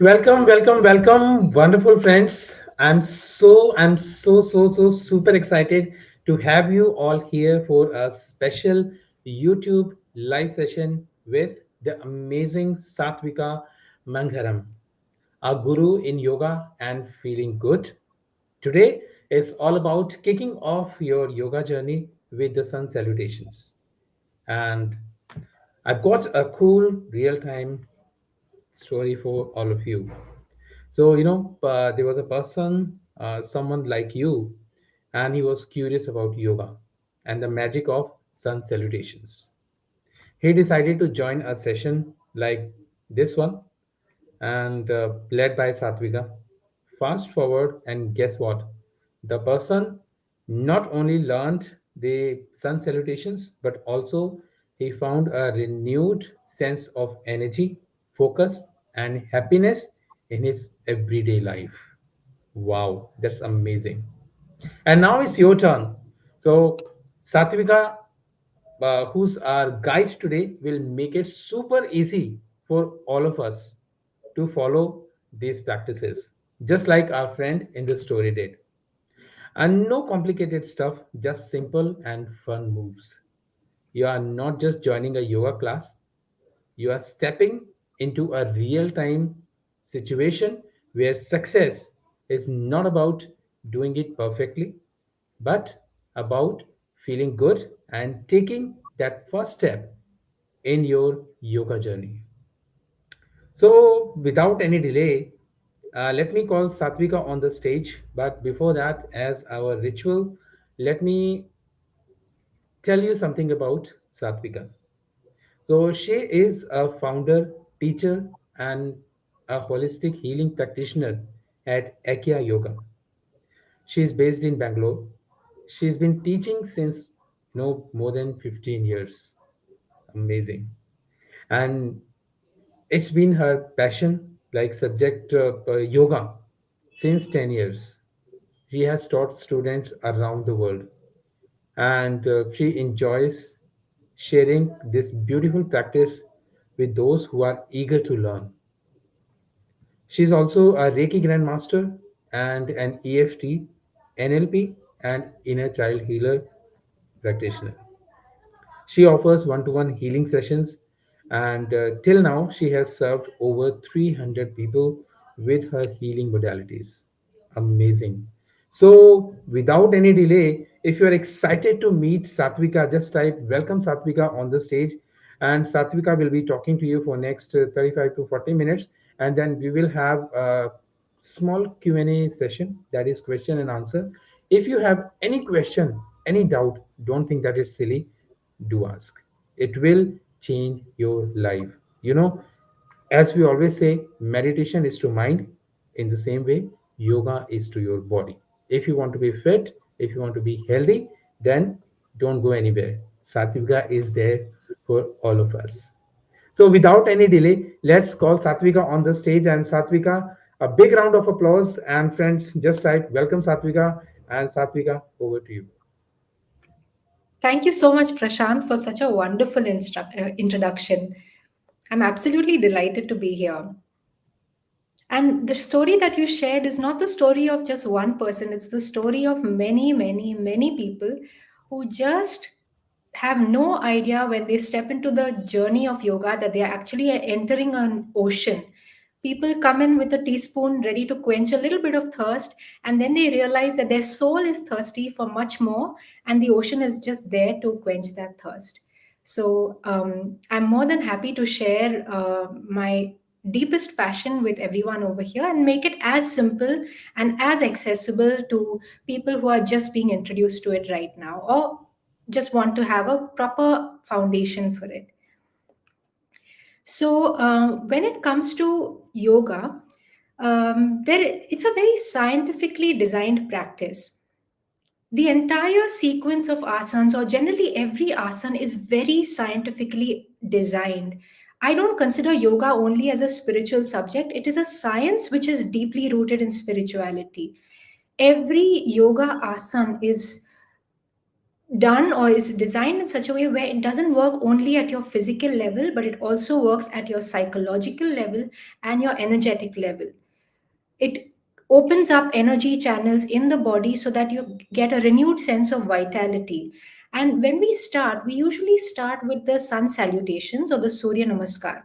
Welcome, welcome, welcome, wonderful friends. I'm so super excited to have you all here for a special YouTube live session with the amazing Saatvika Mangharam, a guru in yoga and feeling good. Today is all about kicking off your yoga journey with the Sun Salutations. And I've got a cool real time story for all of you. So, there was a person, someone like you, and he was curious about yoga and the magic of sun salutations. He decided to join a session like this one and led by Satvika. Fast forward, and guess what? The person not only learned the sun salutations, but also he found a renewed sense of energy, focus, and happiness in his everyday life. Wow, that's amazing. And now it's your turn. So, Satvika, who's our guide today, will make it super easy for all of us to follow these practices, just like our friend in the story did. And no complicated stuff, just simple and fun moves. You are not just joining a yoga class, you are stepping into a real time situation where success is not about doing it perfectly, but about feeling good and taking that first step in your yoga journey. So, without any delay, let me call Satvika on the stage. But before that, as our ritual, let me tell you something about Satvika. So, she is a founder, teacher, and a holistic healing practitioner at Akya Yoga. She is based in Bangalore. She's been teaching since more than 15 years. Amazing. And it's been her passion, like subject yoga, since 10 years. She has taught students around the world, and she enjoys sharing this beautiful practice with those who are eager to learn. She's also a Reiki Grandmaster and an EFT, NLP, and inner child healer practitioner. She offers one to one healing sessions, and till now, she has served over 300 people with her healing modalities. Amazing. So, without any delay, if you're excited to meet Satvika, just type welcome Satvika on the stage, and Satvika will be talking to you for next 35 to 40 minutes, and then we will have a small Q&A session, that is question and answer. If you have any question, any doubt, don't think that it's silly, do ask. It will change your life. As we always say, meditation is to mind. In the same way, yoga is to your body. If you want to be fit, if you want to be healthy, then don't go anywhere. Satvika is there for all of us. So without any delay, let's call Satvika on the stage. And Satvika, a big round of applause. And friends, just type welcome Satvika. And Satvika, over to you. Thank you so much, Prashant, for such a wonderful introduction. I'm absolutely delighted to be here. And the story that you shared is not the story of just one person, it's the story of many, many, many people who just have no idea when they step into the journey of yoga that they are actually entering an ocean. People come in with a teaspoon ready to quench a little bit of thirst, and then they realize that their soul is thirsty for much more, and the ocean is just there to quench that thirst. So, I'm more than happy to share my deepest passion with everyone over here and make it as simple and as accessible to people who are just being introduced to it right now or just want to have a proper foundation for it. So, when it comes to yoga, it's a very scientifically designed practice. The entire sequence of asanas, or generally every asana, is very scientifically designed. I don't consider yoga only as a spiritual subject, it is a science which is deeply rooted in spirituality. Every yoga asana is done or is designed in such a way where it doesn't work only at your physical level, but it also works at your psychological level and your energetic level. It opens up energy channels in the body so that you get a renewed sense of vitality. And when we start, we usually start with the sun salutations or the Surya Namaskar.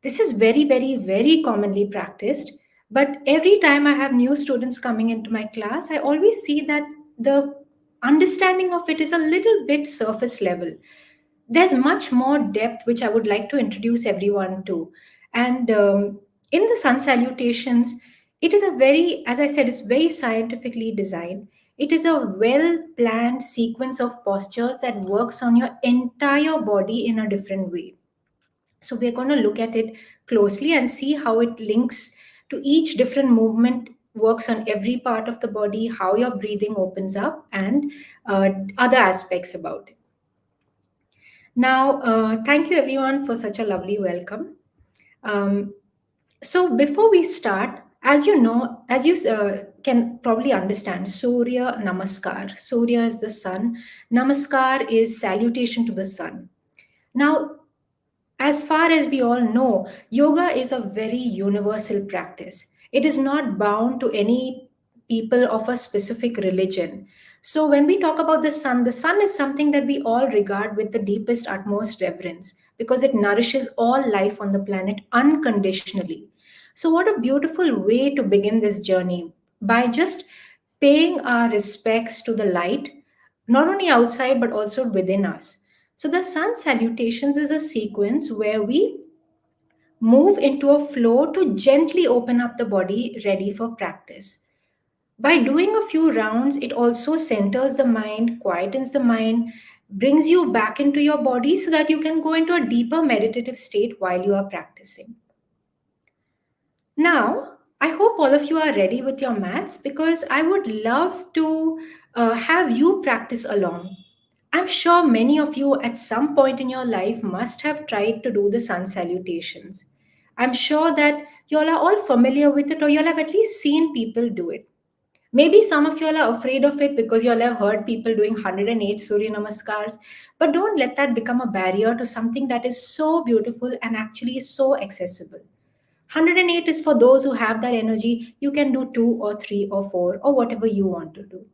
This is very, very, very commonly practiced. But every time I have new students coming into my class, I always see that the understanding of it is a little bit surface level. There's much more depth which I would like to introduce everyone to. And in the sun salutations, it is a very, as I said, it's very scientifically designed. It is a well planned sequence of postures that works on your entire body in a different way. So we're going to look at it closely and see how it links to each different movement, works on every part of the body, how your breathing opens up, and other aspects about it. Now, thank you everyone for such a lovely welcome. Um, so before we start, as you know, as you can probably understand, Surya Namaskar. Surya is the sun. Namaskar is salutation to the sun. Now, as far as we all know, yoga is a very universal practice. It is not bound to any people of a specific religion. So, when we talk about the sun is something that we all regard with the deepest, utmost reverence because it nourishes all life on the planet unconditionally. So, what a beautiful way to begin this journey by just paying our respects to the light, not only outside but also within us. So, the sun salutations is a sequence where we move into a flow to gently open up the body, ready for practice. By doing a few rounds, it also centers the mind, quietens the mind, brings you back into your body so that you can go into a deeper meditative state while you are practicing. Now, I hope all of you are ready with your mats because I would love to have you practice along. I'm sure many of you at some point in your life must have tried to do the sun salutations. I'm sure that you all are all familiar with it or you'll have at least seen people do it. Maybe some of you all are afraid of it because you all have heard people doing 108 Surya Namaskars, but don't let that become a barrier to something that is so beautiful and actually so accessible. 108 is for those who have that energy. You can do two or three or four or whatever you want to do.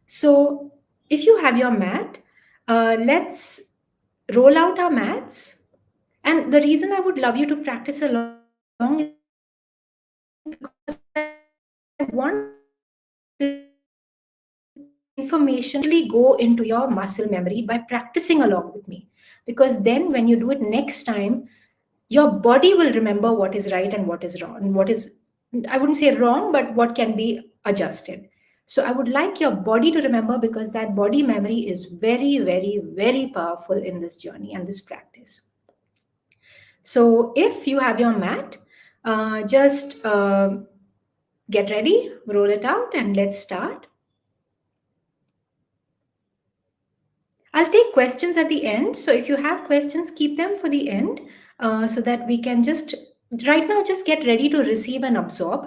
So, if you have your mat, let's roll out our mats. And the reason I would love you to practice along is because I want this information to go into your muscle memory by practicing along with me. Because then, when you do it next time, your body will remember what is right and what is wrong, and what is, I wouldn't say wrong, but what can be adjusted. So I would like your body to remember because that body memory is very, very, very powerful in this journey and this practice. So if you have your mat, just get ready, roll it out, and let's start. I'll take questions at the end. So if you have questions, keep them for the end so that we can just, right now, just get ready to receive and absorb.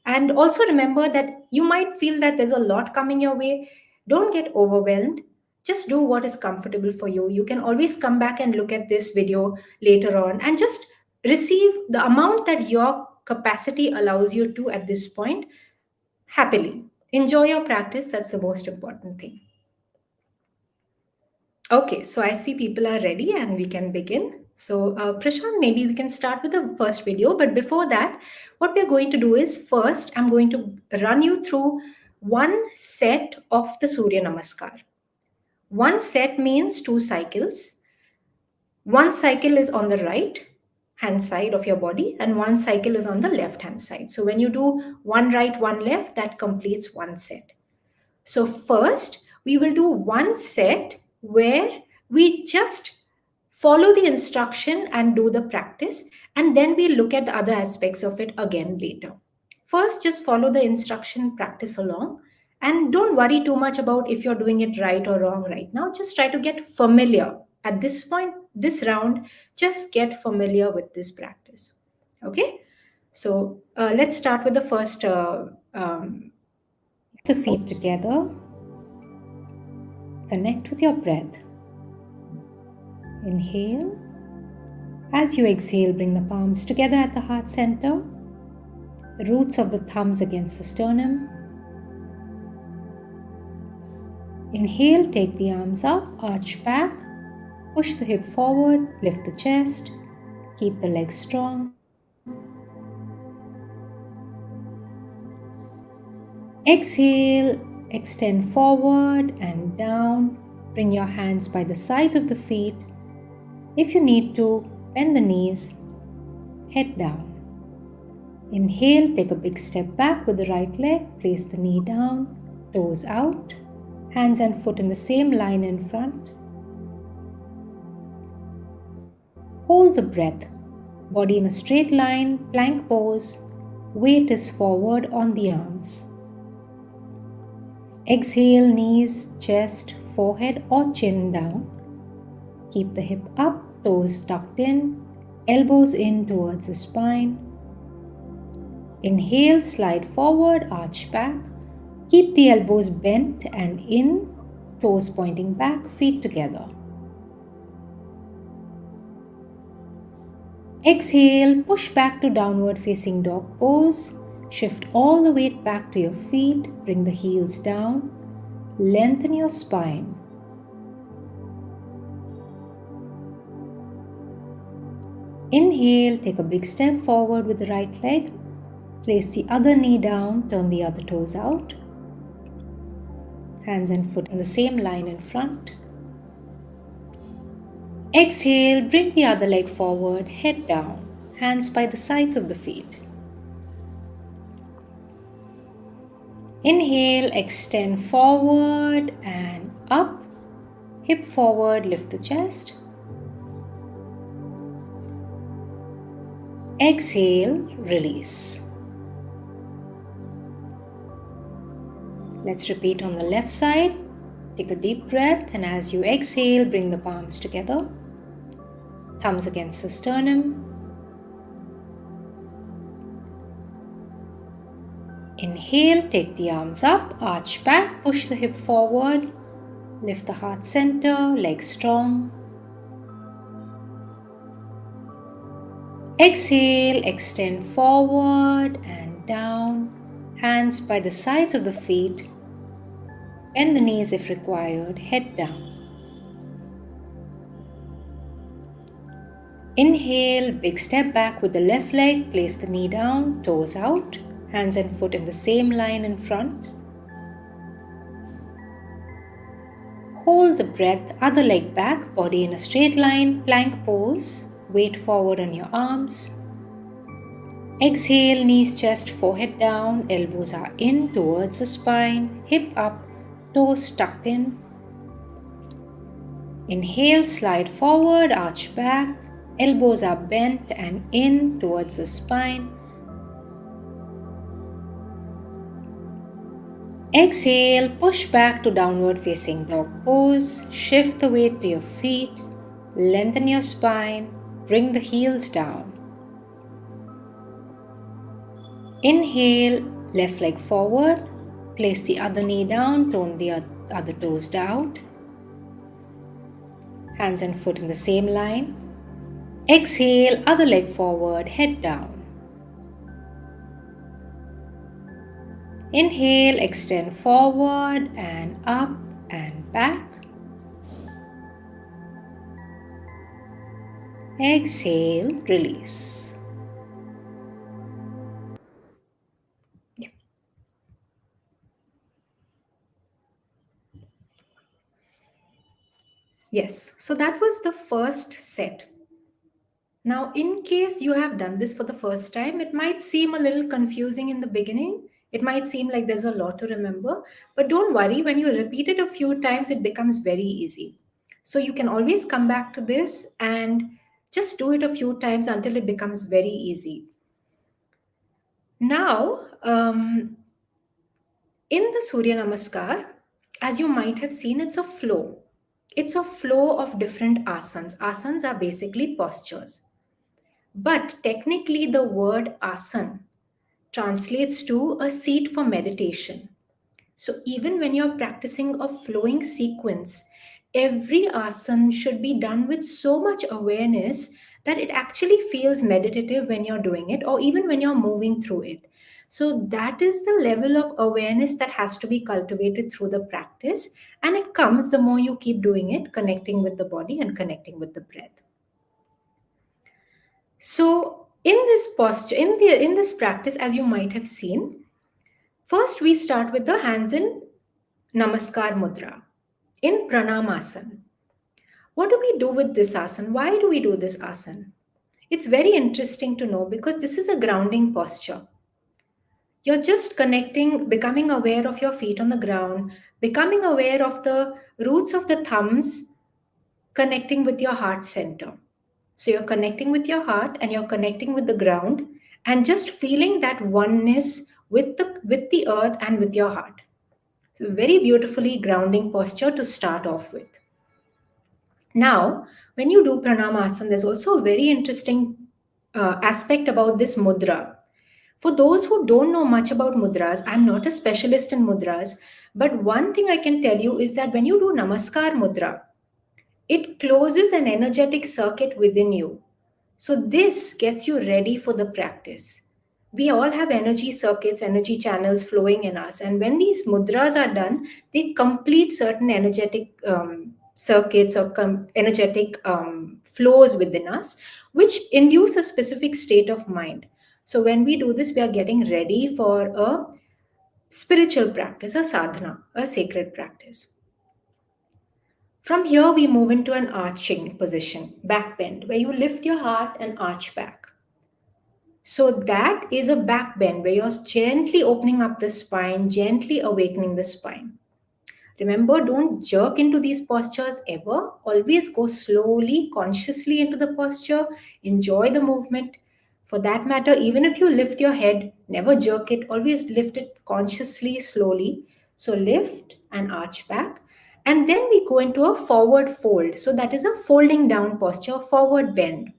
And also remember that you might feel that there's a lot coming your way. Don't get overwhelmed. Just do what is comfortable for you. You can always come back and look at this video later on and just receive the amount that your capacity allows you to at this point happily. Enjoy your practice. That's the most important thing. Okay, so I see people are ready and we can begin. So, Prashant, maybe we can start with the first video. But before that, what we're going to do is first, I'm going to run you through one set of the Surya Namaskar. One set means two cycles. One cycle is on the right hand side of your body, and one cycle is on the left hand side. So, when you do one right, one left, that completes one set. So first, we will do one set where we just follow the instruction and do the practice, and then we look at the other aspects of it again later. First, just follow the instruction, practice along, and don't worry too much about if you're doing it right or wrong right now. Just try to get familiar. At this point, this round, just get familiar with this practice. Okay? So let's start with the first. The feet together. Connect with your breath. Inhale. As you exhale, bring the palms together at the heart center, the roots of the thumbs against the sternum. Inhale, take the arms up, arch back, push the hip forward, lift the chest, keep the legs strong. Exhale, extend forward and down. Bring your hands by the sides of the feet. If you need to, bend the knees, head down. Inhale, take a big step back with the right leg, place the knee down, toes out, hands and foot in the same line in front. Hold the breath, body in a straight line, plank pose, weight is forward on the arms. Exhale, knees, chest, forehead or chin down. Keep the hip up, toes tucked in, elbows in towards the spine. Inhale, slide forward, arch back. Keep the elbows bent and in, toes pointing back, feet together. Exhale, push back to downward facing dog pose. Shift all the weight back to your feet, bring the heels down, lengthen your spine. Inhale, take a big step forward with the right leg. Place the other knee down, turn the other toes out. Hands and foot in the same line in front. Exhale, bring the other leg forward, head down, hands by the sides of the feet. Inhale, extend forward and up. Hip forward, lift the chest. Exhale, release. Let's repeat on the left side. Take a deep breath, and as you exhale, bring the palms together. Thumbs against the sternum. Inhale, take the arms up, arch back, push the hip forward, lift the heart center, legs strong. Exhale, extend forward and down, hands by the sides of the feet. Bend the knees if required, head down. Inhale, big step back with the left leg, place the knee down, toes out, hands and foot in the same line in front. Hold the breath, other leg back, body in a straight line, plank pose, weight forward on your arms. Exhale, knees, chest, forehead down, elbows are in towards the spine, hip up, toes tucked in. Inhale, slide forward, arch back, elbows are bent and in towards the spine. Exhale, push back to downward facing dog pose, shift the weight to your feet, lengthen your spine, bring the heels down. Inhale, left leg forward, place the other knee down, tone the other toes down. Hands and foot in the same line. Exhale, other leg forward, head down. Inhale, extend forward and up and back. Exhale, release. Yes, so that was the first set. Now, in case you have done this for the first time, it might seem a little confusing in the beginning. It might seem like there's a lot to remember, but don't worry, when you repeat it a few times, it becomes very easy. So you can always come back to this and just do it a few times until it becomes very easy. Now, in the Surya Namaskar, as you might have seen, it's a flow. It's a flow of different asanas. Asanas are basically postures. But technically, the word asan translates to a seat for meditation. So even when you're practicing a flowing sequence, every asana should be done with so much awareness that it actually feels meditative when you're doing it, or even when you're moving through it. So that is the level of awareness that has to be cultivated through the practice. And it comes the more you keep doing it, connecting with the body and connecting with the breath. So in this posture, in this practice, as you might have seen, first we start with the hands in Namaskar Mudra, in Pranamasana. What do we do with this asana? Why do we do this asana? It's very interesting to know because this is a grounding posture. You're just connecting, becoming aware of your feet on the ground, becoming aware of the roots of the thumbs, connecting with your heart center. So you're connecting with your heart and you're connecting with the ground and just feeling that oneness with the earth and with your heart. So very beautifully grounding posture to start off with. Now, when you do pranamasana, there's also a very interesting aspect about this mudra. For those who don't know much about mudras, I'm not a specialist in mudras, but one thing I can tell you is that when you do namaskar mudra, it closes an energetic circuit within you. So, this gets you ready for the practice. We all have energy circuits, energy channels flowing in us. And when these mudras are done, they complete certain energetic circuits or energetic flows within us, which induce a specific state of mind. So, when we do this, we are getting ready for a spiritual practice, a sadhana, a sacred practice. From here, we move into an arching position, back bend, where you lift your heart and arch back. So, that is a back bend where you're gently opening up the spine, gently awakening the spine. Remember, don't jerk into these postures ever. Always go slowly, consciously into the posture. Enjoy the movement. For that matter, even if you lift your head, never jerk it. Always lift it consciously, slowly. So lift and arch back. And then we go into a forward fold. So that is a folding down posture, forward bend.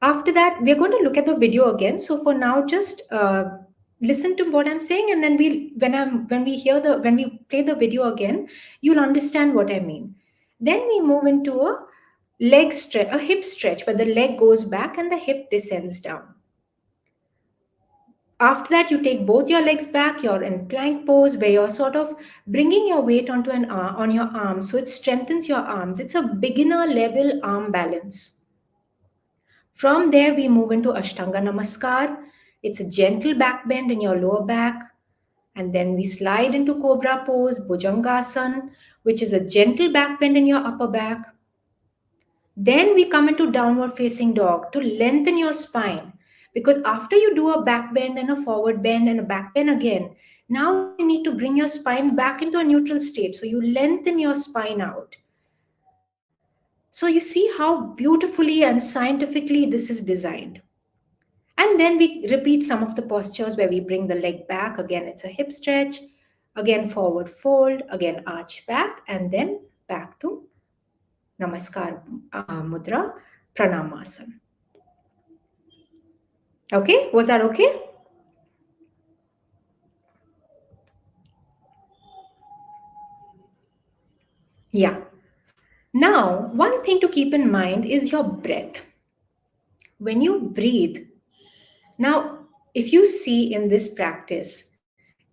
After that, we're going to look at the video again. So for now, just listen to what I'm saying, and then when we play the video again, you'll understand what I mean. Then we move into a leg stretch, a hip stretch, where the leg goes back and the hip descends down. After that, you take both your legs back. You're in plank pose, where you're sort of bringing your weight onto an on your arms, so it strengthens your arms. It's a beginner level arm balance. From there, we move into Ashtanga Namaskar. It's a gentle back bend in your lower back. And then we slide into Cobra pose, Bhujangasana, which is a gentle back bend in your upper back. Then we come into downward facing dog to lengthen your spine. Because after you do a back bend and a forward bend and a back bend again, now you need to bring your spine back into a neutral state. So you lengthen your spine out. So you see how beautifully and scientifically this is designed. And then we repeat some of the postures where we bring the leg back. Again, it's a hip stretch. Again, forward fold. Again, arch back. And then back to Namaskar Mudra, Pranamasana. Okay, was that okay? Yeah. Now, one thing to keep in mind is your breath. When you breathe, now, if you see in this practice,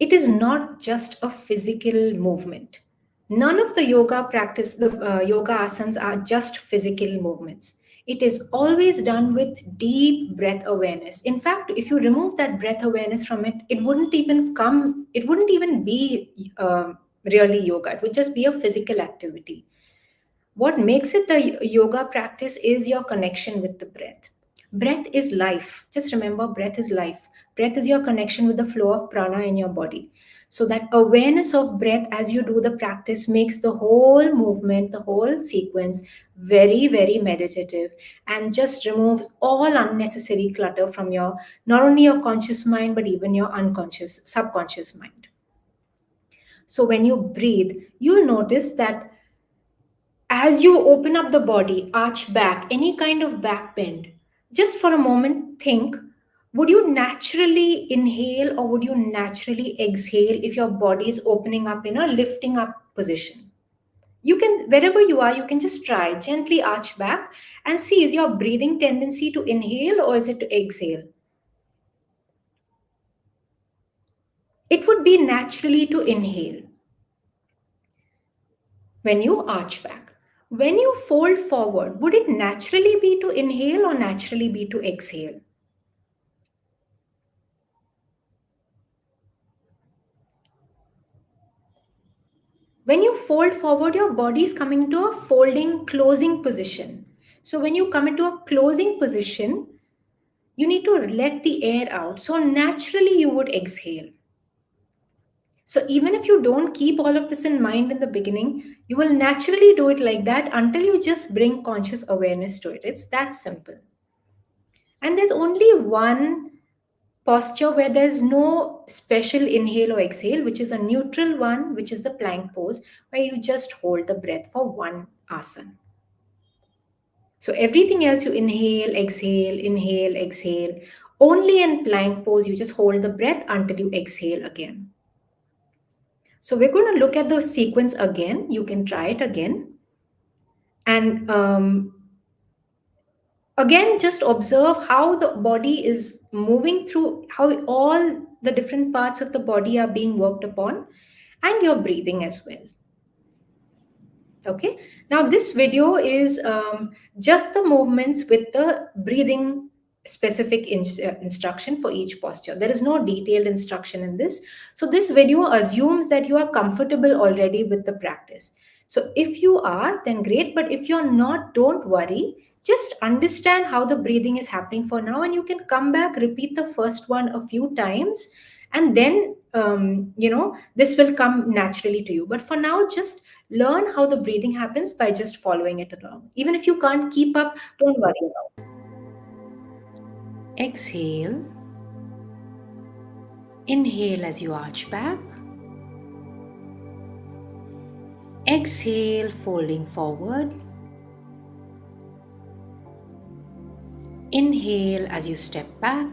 it is not just a physical movement. None of the yoga practice, the yoga asanas are just physical movements. It is always done with deep breath awareness. In fact, if you remove that breath awareness from it, it wouldn't even be really yoga. It would just be a physical activity. What makes it the yoga practice is your connection with the breath. Breath is life. Just remember, breath is life. Breath is your connection with the flow of prana in your body. So, that awareness of breath as you do the practice makes the whole movement, the whole sequence very, very meditative and just removes all unnecessary clutter from your not only your conscious mind but even your unconscious, subconscious mind. So, when you breathe, you'll notice that as you open up the body, arch back, any kind of back bend, just for a moment, think Would you naturally inhale or would you naturally exhale if your body is opening up in a lifting up position? You can, wherever you are, you can just try gently arch back and see, is your breathing tendency to inhale or is it to exhale? It would be naturally to inhale when you arch back. When you fold forward, would it naturally be to inhale or naturally be to exhale? When you fold forward, your body is coming to a folding, closing position. So when you come into a closing position, you need to let the air out. So naturally, you would exhale. So even if you don't keep all of this in mind in the beginning, you will naturally do it like that until you just bring conscious awareness to it. It's that simple. And there's only one posture where there's no special inhale or exhale, which is a neutral one, which is the plank pose, where you just hold the breath for one asana. So everything else you inhale, exhale. Only in plank pose, you just hold the breath until you exhale again. So we're going to look at the sequence again. You can try it again. And again, just observe how the body is moving through, how all the different parts of the body are being worked upon, and your breathing as well. Okay, now this video is just the movements with the breathing specific instruction for each posture. There is no detailed instruction in this. So this video assumes that you are comfortable already with the practice. So if you are, then great, but if you're not, don't worry. Just understand how the breathing is happening for now, and you can come back, repeat the first one a few times, and then this will come naturally to you. But for now, just learn how the breathing happens by just following it along. Even if you can't keep up, don't worry about it. Exhale. Inhale as you arch back. Exhale, folding forward. Inhale as you step back.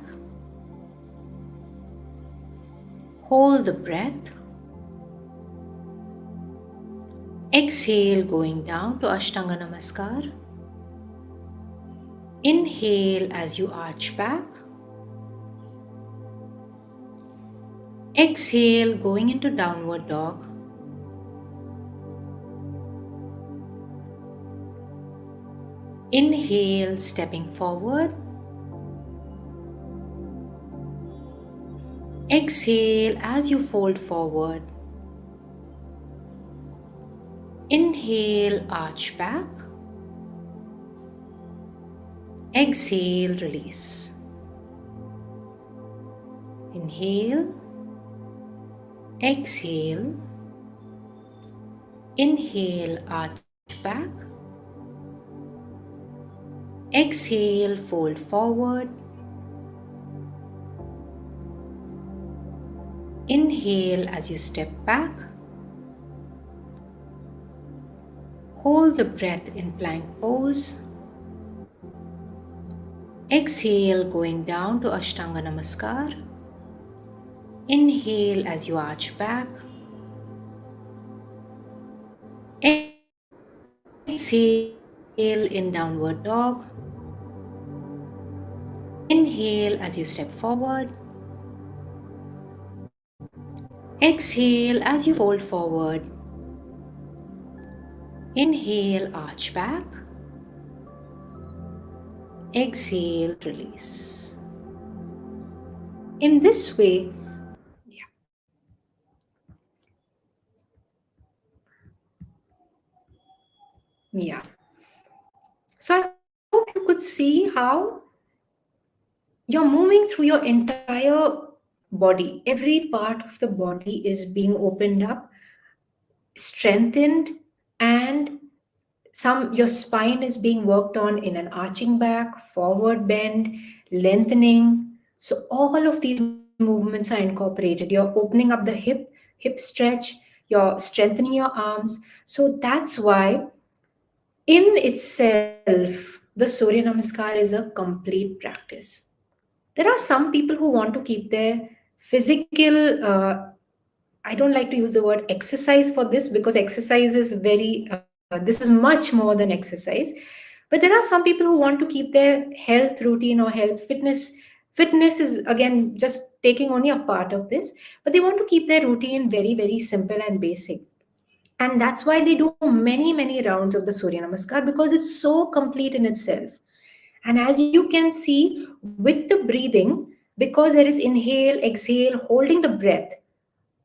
Hold the breath. Exhale, going down to Ashtanga Namaskar. Inhale as you arch back. Exhale, going into downward dog. Inhale, stepping forward. Exhale as you fold forward. Inhale, arch back. Exhale, release. Inhale. Exhale. Inhale, arch back. Exhale, fold forward. Inhale as you step back. Hold the breath in plank pose. Exhale, going down to Ashtanga Namaskar. Inhale as you arch back. Exhale in downward dog. Inhale as you step forward. Exhale as you fold forward. Inhale, arch back. Exhale, release. In this way, yeah. So I hope you could see how you're moving through your entire body. Every part of the body is being opened up, strengthened, and your spine is being worked on in an arching back, forward bend, lengthening. So all of these movements are incorporated. You're opening up the hip stretch, you're strengthening your arms. So that's why in itself the Surya Namaskar is a complete practice. There are some people who want to keep their physical, I don't like to use the word exercise for this because exercise is this is much more than exercise. But there are some people who want to keep their health routine or health fitness. Fitness is again just taking only a part of this, but they want to keep their routine very, very simple and basic. And that's why they do many rounds of the Surya Namaskar because it's so complete in itself. And as you can see with the breathing, because there is inhale, exhale, holding the breath.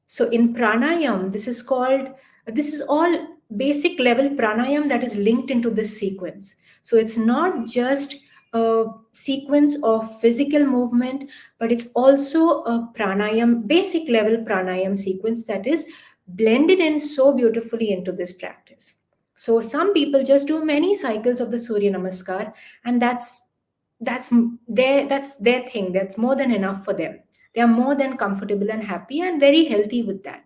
So in pranayam, this is all basic level pranayam that is linked into this sequence. So it's not just a sequence of physical movement, but it's also a pranayam, basic level pranayam sequence that is blended in so beautifully into this practice. So some people just do many cycles of the Surya Namaskar, and that's that's their thing. That's more than enough for them. They are more than comfortable and happy and very healthy with that.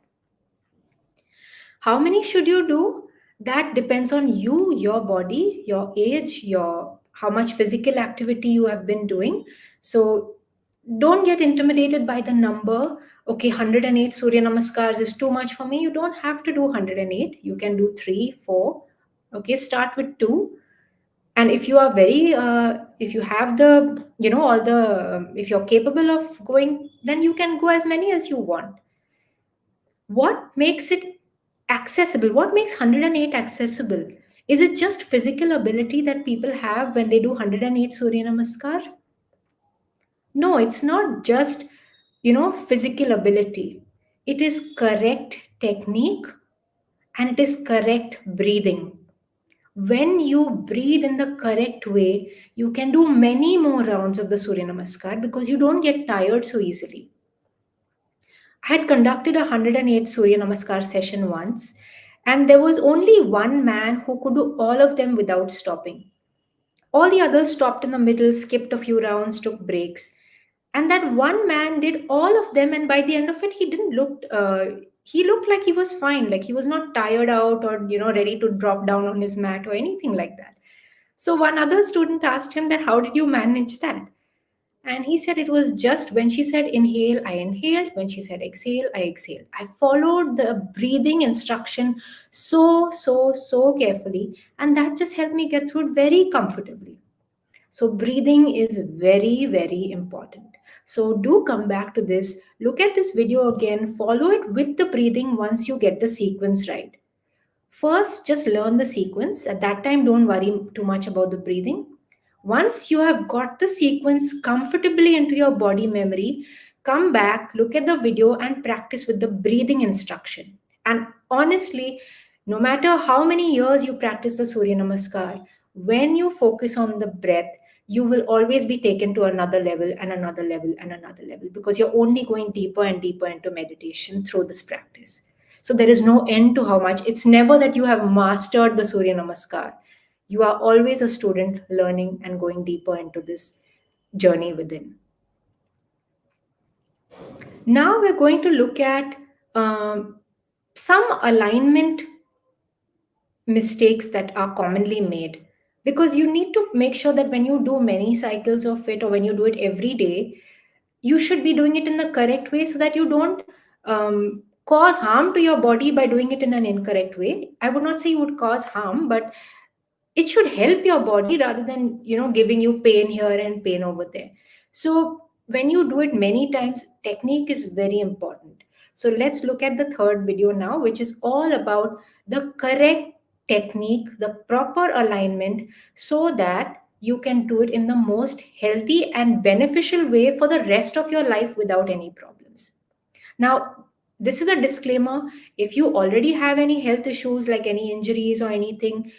How many should you do? That depends on you, your body, your age, your how much physical activity you have been doing. So don't get intimidated by the number. Okay, 108 Surya Namaskars is too much for me. You don't have to do 108. You can do 3, 4. Okay, start with 2. And if you are very if you have the all the if you're capable of going, then you can go as many as you want. What makes it accessible? What makes 108 accessible? Is it just physical ability that people have when they do 108 Surya Namaskars? No, it's not just, physical ability. It is correct technique and it is correct breathing. When you breathe in the correct way, you can do many more rounds of the Surya Namaskar because you don't get tired so easily. I had conducted a 108 Surya Namaskar session once, and there was only one man who could do all of them without stopping. All the others stopped in the middle, skipped a few rounds, took breaks. And that one man did all of them, and by the end of it, he looked like he was fine, like he was not tired out or ready to drop down on his mat or anything like that. So one other student asked him that how did you manage that? And he said it was just when she said inhale, I inhaled. When she said exhale, I exhaled. I followed the breathing instruction so carefully. And that just helped me get through it very comfortably. So breathing is very, very important. So do come back to this. Look at this video again. Follow it with the breathing once you get the sequence right. First, just learn the sequence. At that time, don't worry too much about the breathing. Once you have got the sequence comfortably into your body memory, come back, look at the video, and practice with the breathing instruction. And honestly, no matter how many years you practice the Surya Namaskar, when you focus on the breath, you will always be taken to another level and another level and another level because you're only going deeper and deeper into meditation through this practice. So there is no end to how much. It's never that you have mastered the Surya Namaskar. You are always a student learning and going deeper into this journey within. Now we're going to look at some alignment mistakes that are commonly made, because you need to make sure that when you do many cycles of it or when you do it every day, you should be doing it in the correct way so that you don't cause harm to your body by doing it in an incorrect way. I would not say you would cause harm, but it should help your body rather than giving you pain here and pain over there. So when you do it many times, technique is very important. So let's look at the third video now, which is all about the correct technique, the proper alignment, so that you can do it in the most healthy and beneficial way for the rest of your life without any problems. Now, this is a disclaimer. If you already have any health issues like any injuries or anything,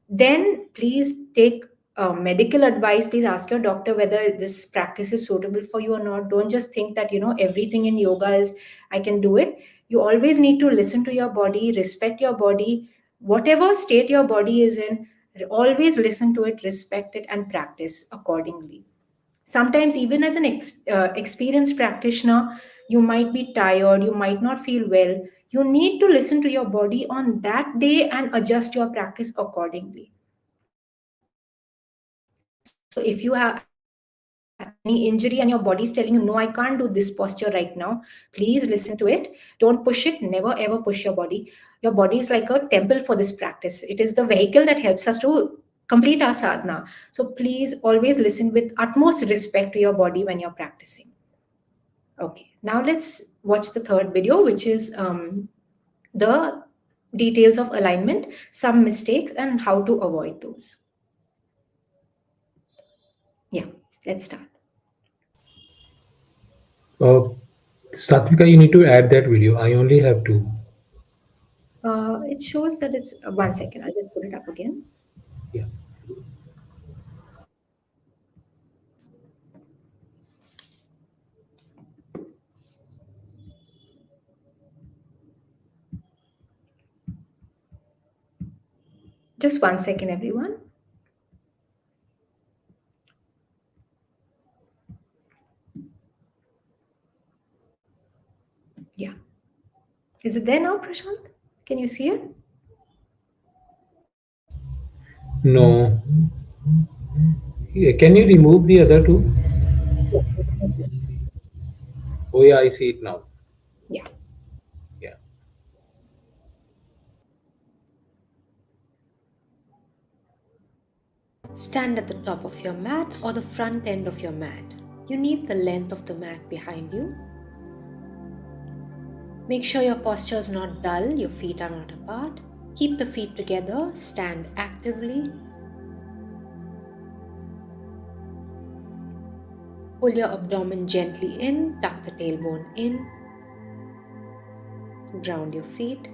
then please take medical advice. Please ask your doctor whether this practice is suitable for you or not. Don't just think that everything in yoga is I can do it. You always need to listen to your body, respect your body, whatever state your body is in. Always listen to it, respect it, and practice accordingly. Sometimes even as an experienced practitioner, you might be tired, you might not feel well. You need to listen to your body on that day and adjust your practice accordingly. So if you have, I have a lot of any injury and your body's telling you, no, I can't do this posture right now, please listen to it. Don't push it. Never ever push your body. Your body is like a temple for this practice. It is the vehicle that helps us to complete our sadhana. So please always listen with utmost respect to your body when you're practicing. Okay, now let's watch the third video, which is the details of alignment, some mistakes, and how to avoid those. Yeah, let's start. Uh, Satvika, you need to add that video. I only have two. It shows that it's 1 second. I'll just put it up again. Yeah. Just 1 second, everyone. Yeah. Is it there now, Prashant? Can you see it? No. Yeah, can you remove the other two? Oh yeah, I see it now. Yeah. Yeah. Stand at the top of your mat or the front end of your mat. You need the length of the mat behind you. Make sure your posture is not dull, your feet are not apart. Keep the feet together, stand actively. Pull your abdomen gently in, tuck the tailbone in. Ground your feet.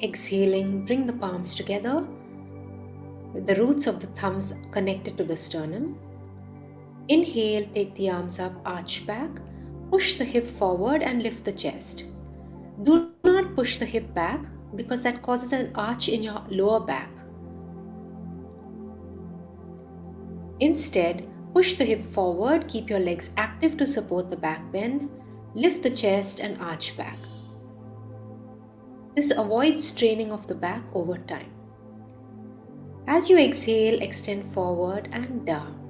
Exhaling, bring the palms together with the roots of the thumbs connected to the sternum. Inhale, take the arms up, arch back. Push the hip forward and lift the chest. Do not push the hip back because that causes an arch in your lower back. Instead, push the hip forward, keep your legs active to support the back bend, lift the chest and arch back. This avoids straining of the back over time. As you exhale, extend forward and down.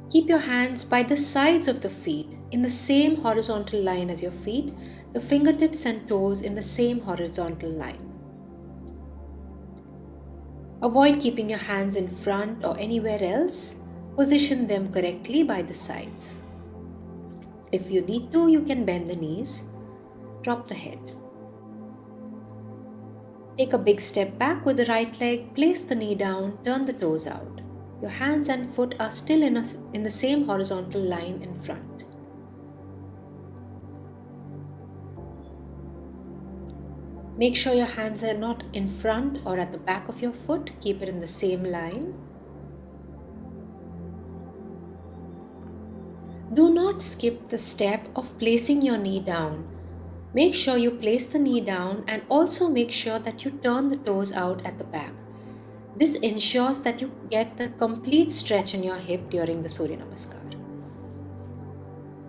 Keep your hands by the sides of the feet in the same horizontal line as your feet, the fingertips and toes in the same horizontal line. Avoid keeping your hands in front or anywhere else. Position them correctly by the sides. If you need to, you can bend the knees. Drop the head. Take a big step back with the right leg, place the knee down, turn the toes out. Your hands and foot are still in the same horizontal line in front. Make sure your hands are not in front or at the back of your foot. Keep it in the same line. Do not skip the step of placing your knee down. Make sure you place the knee down and also make sure that you turn the toes out at the back. This ensures that you get the complete stretch in your hip during the Surya Namaskar.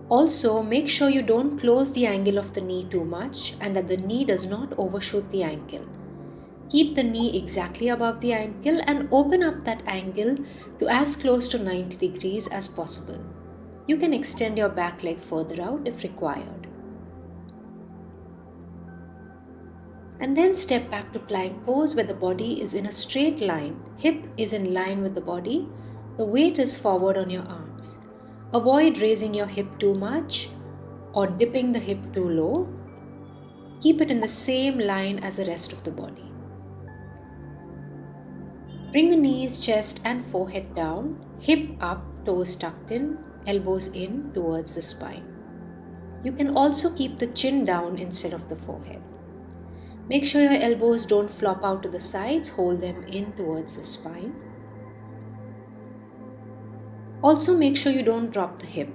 Also, make sure you don't close the angle of the knee too much and that the knee does not overshoot the ankle. Keep the knee exactly above the ankle and open up that angle to as close to 90 degrees as possible. You can extend your back leg further out if required. And then step back to plank pose where the body is in a straight line. Hip is in line with the body. The weight is forward on your arms. Avoid raising your hip too much or dipping the hip too low. Keep it in the same line as the rest of the body. Bring the knees, chest and forehead down. Hip up, toes tucked in, elbows in towards the spine. You can also keep the chin down instead of the forehead. Make sure your elbows don't flop out to the sides, hold them in towards the spine. Also make sure you don't drop the hip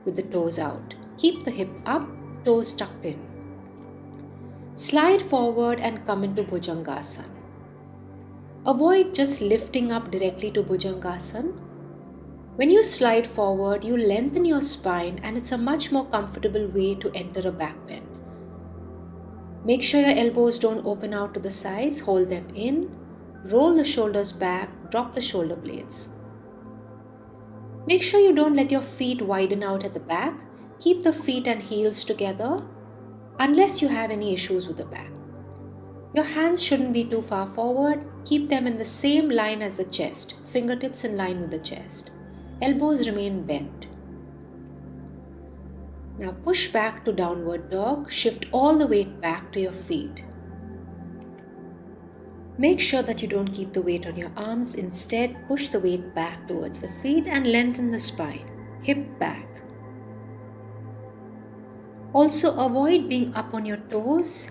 with the toes out. Keep the hip up, toes tucked in. Slide forward and come into Bhujangasana. Avoid just lifting up directly to Bhujangasana. When you slide forward, you lengthen your spine and it's a much more comfortable way to enter a back bend. Make sure your elbows don't open out to the sides, hold them in, roll the shoulders back, Drop the shoulder blades. Make sure you don't let your feet widen out at the back. Keep the feet and heels together unless you have any issues with the back. Your hands shouldn't be too far forward. Keep them in the same line as the chest, fingertips in line with the chest. Elbows remain bent. Now push back to downward dog. Shift all the weight back to your feet. Make sure that you don't keep the weight on your arms. Instead, push the weight back towards the feet and lengthen the spine. Hip back. Also avoid being up on your toes.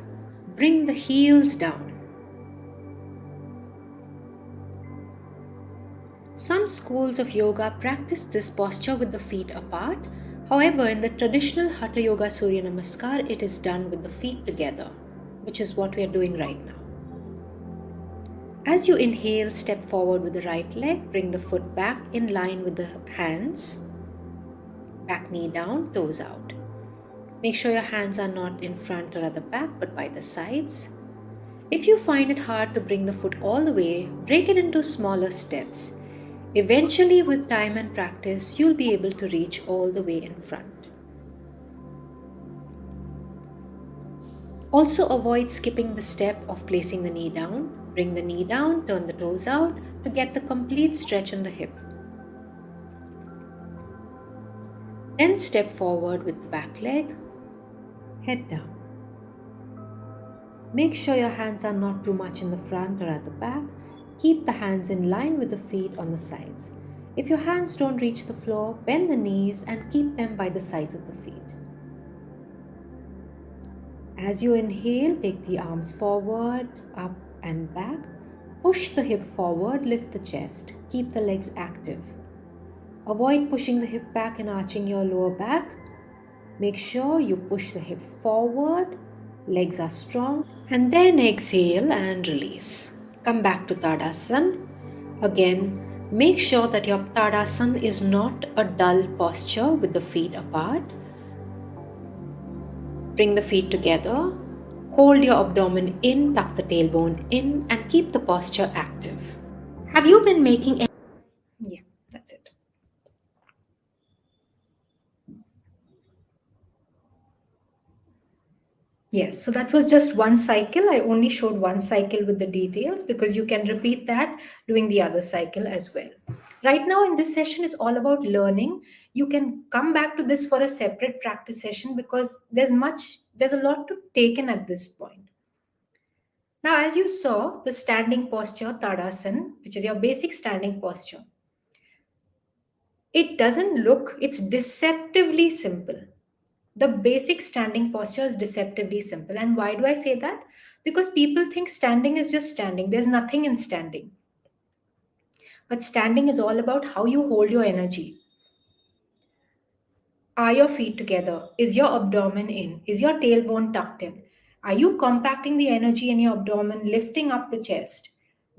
Bring the heels down. Some schools of yoga practice this posture with the feet apart. However, in the traditional Hatha Yoga Surya Namaskar, it is done with the feet together, which is what we are doing right now. As you inhale, step forward with the right leg. Bring the foot back in line with the hands. Back knee down, toes out. Make sure your hands are not in front or at the back, but by the sides. If you find it hard to bring the foot all the way, break it into smaller steps. Eventually, with time and practice, you'll be able to reach all the way in front. Also, avoid skipping the step of placing the knee down. Bring the knee down, turn the toes out to get the complete stretch on the hip. Then step forward with the back leg. Head down. Make sure your hands are not too much in the front or at the back. Keep the hands in line with the feet on the sides. If your hands don't reach the floor, bend the knees and keep them by the sides of the feet. As you inhale, take the arms forward, up and back. Push the hip forward, lift the chest. Keep the legs active. Avoid pushing the hip back and arching your lower back. Make sure you push the hip forward, legs are strong, and then exhale and release. Come back to Tadasana. Again, make sure that your Tadasana is not a dull posture with the feet apart. Bring the feet together. Hold your abdomen in, tuck the tailbone in, and keep the posture active. Have you been making any? Yeah, that's it. Yes, so that was just one cycle. I only showed one cycle with the details because you can repeat that doing the other cycle as well. Right now in this session, it's all about learning. You can come back to this for a separate practice session because there's a lot to take in at this point. Now, as you saw, the standing posture, Tadasana, which is your basic standing posture, it's deceptively simple. The basic standing posture is deceptively simple. And why do I say that? Because people think standing is just standing. There's nothing in standing. But standing is all about how you hold your energy. Are your feet together? Is your abdomen in? Is your tailbone tucked in? Are you compacting the energy in your abdomen, lifting up the chest,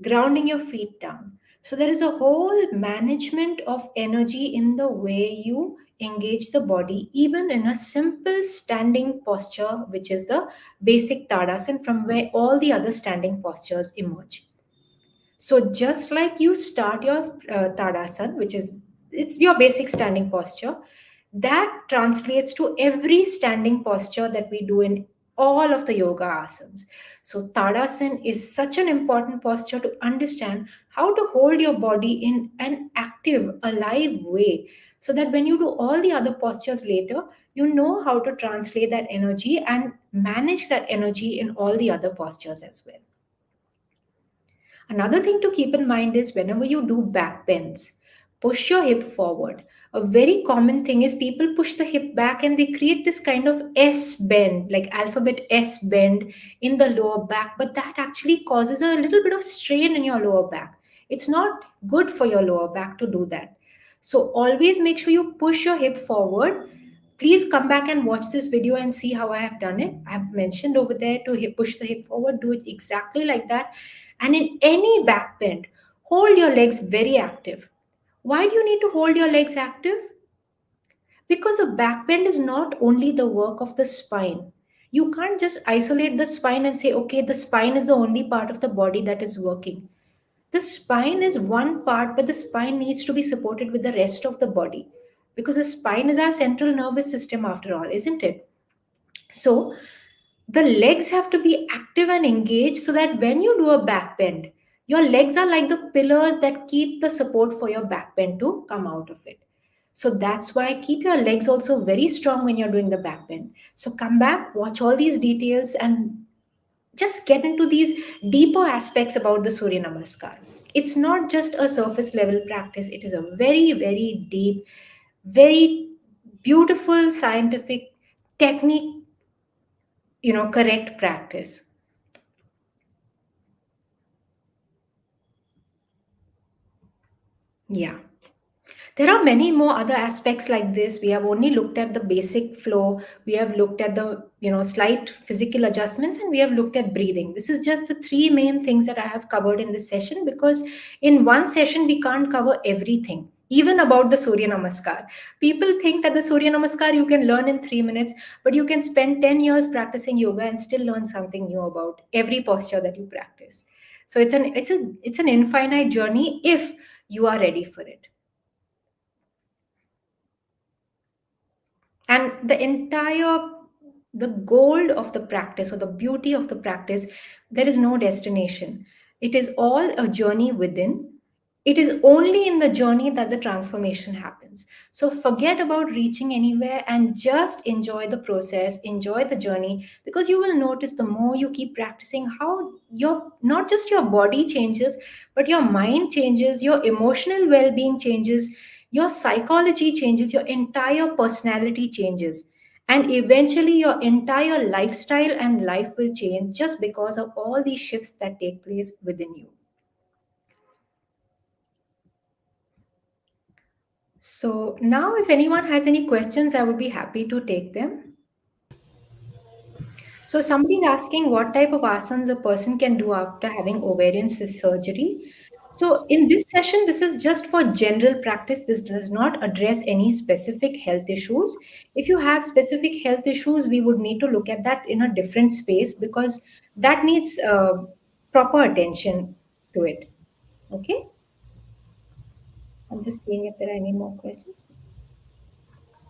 grounding your feet down? So there is a whole management of energy in the way you engage the body, even in a simple standing posture, which is the basic Tadasana, from where all the other standing postures emerge. So just like you start your Tadasana, it's your basic standing posture, that translates to every standing posture that we do in all of the yoga asanas. So Tadasana is such an important posture to understand how to hold your body in an active, alive way, so that when you do all the other postures later, you know how to translate that energy and manage that energy in all the other postures as well. Another thing to keep in mind is whenever you do back bends, push your hip forward. A very common thing is people push the hip back and they create this kind of S bend, like alphabet S bend in the lower back, but that actually causes a little bit of strain in your lower back. It's not good for your lower back to do that. So always make sure you push your hip forward. Please come back and watch this video and see how I have done it. I have mentioned over there to push the hip forward, do it exactly like that. And in any back bend, hold your legs very active. Why do you need to hold your legs active? Because a back bend is not only the work of the spine. You can't just isolate the spine and say, okay, the spine is the only part of the body that is working. The spine is one part, but the spine needs to be supported with the rest of the body, because the spine is our central nervous system after all, isn't it? So the legs have to be active and engaged so that when you do a back bend, your legs are like the pillars that keep the support for your back bend to come out of it. So that's why keep your legs also very strong when you're doing the back bend. So come back, watch all these details, and just get into these deeper aspects about the Surya Namaskar. It's not just a surface level practice, it is a very, very deep, very beautiful scientific technique, correct practice. Yeah. There are many more other aspects like this. We have only looked at the basic flow. We have looked at the, slight physical adjustments, and we have looked at breathing. This is just the three main things that I have covered in this session, because in one session we can't cover everything, even about the Surya Namaskar. People think that the Surya Namaskar you can learn in 3 minutes, but you can spend 10 years practicing yoga and still learn something new about every posture that you practice. So it's an infinite journey if you are ready for it. And the gold of the practice, or the beauty of the practice, there is no destination. It is all a journey within. It is only in the journey that the transformation happens. So forget about reaching anywhere and just enjoy the process, enjoy the journey, because you will notice the more you keep practicing how your not just your body changes, but your mind changes, your emotional well-being changes, your psychology changes, your entire personality changes, and eventually your entire lifestyle and life will change just because of all these shifts that take place within you. So now, if anyone has any questions, I would be happy to take them. So somebody's asking what type of asanas a person can do after having ovarian cyst surgery. So in this session, this is just for general practice. This does not address any specific health issues. If you have specific health issues, we would need to look at that in a different space, because that needs proper attention to it. Okay. I'm just seeing if there are any more questions.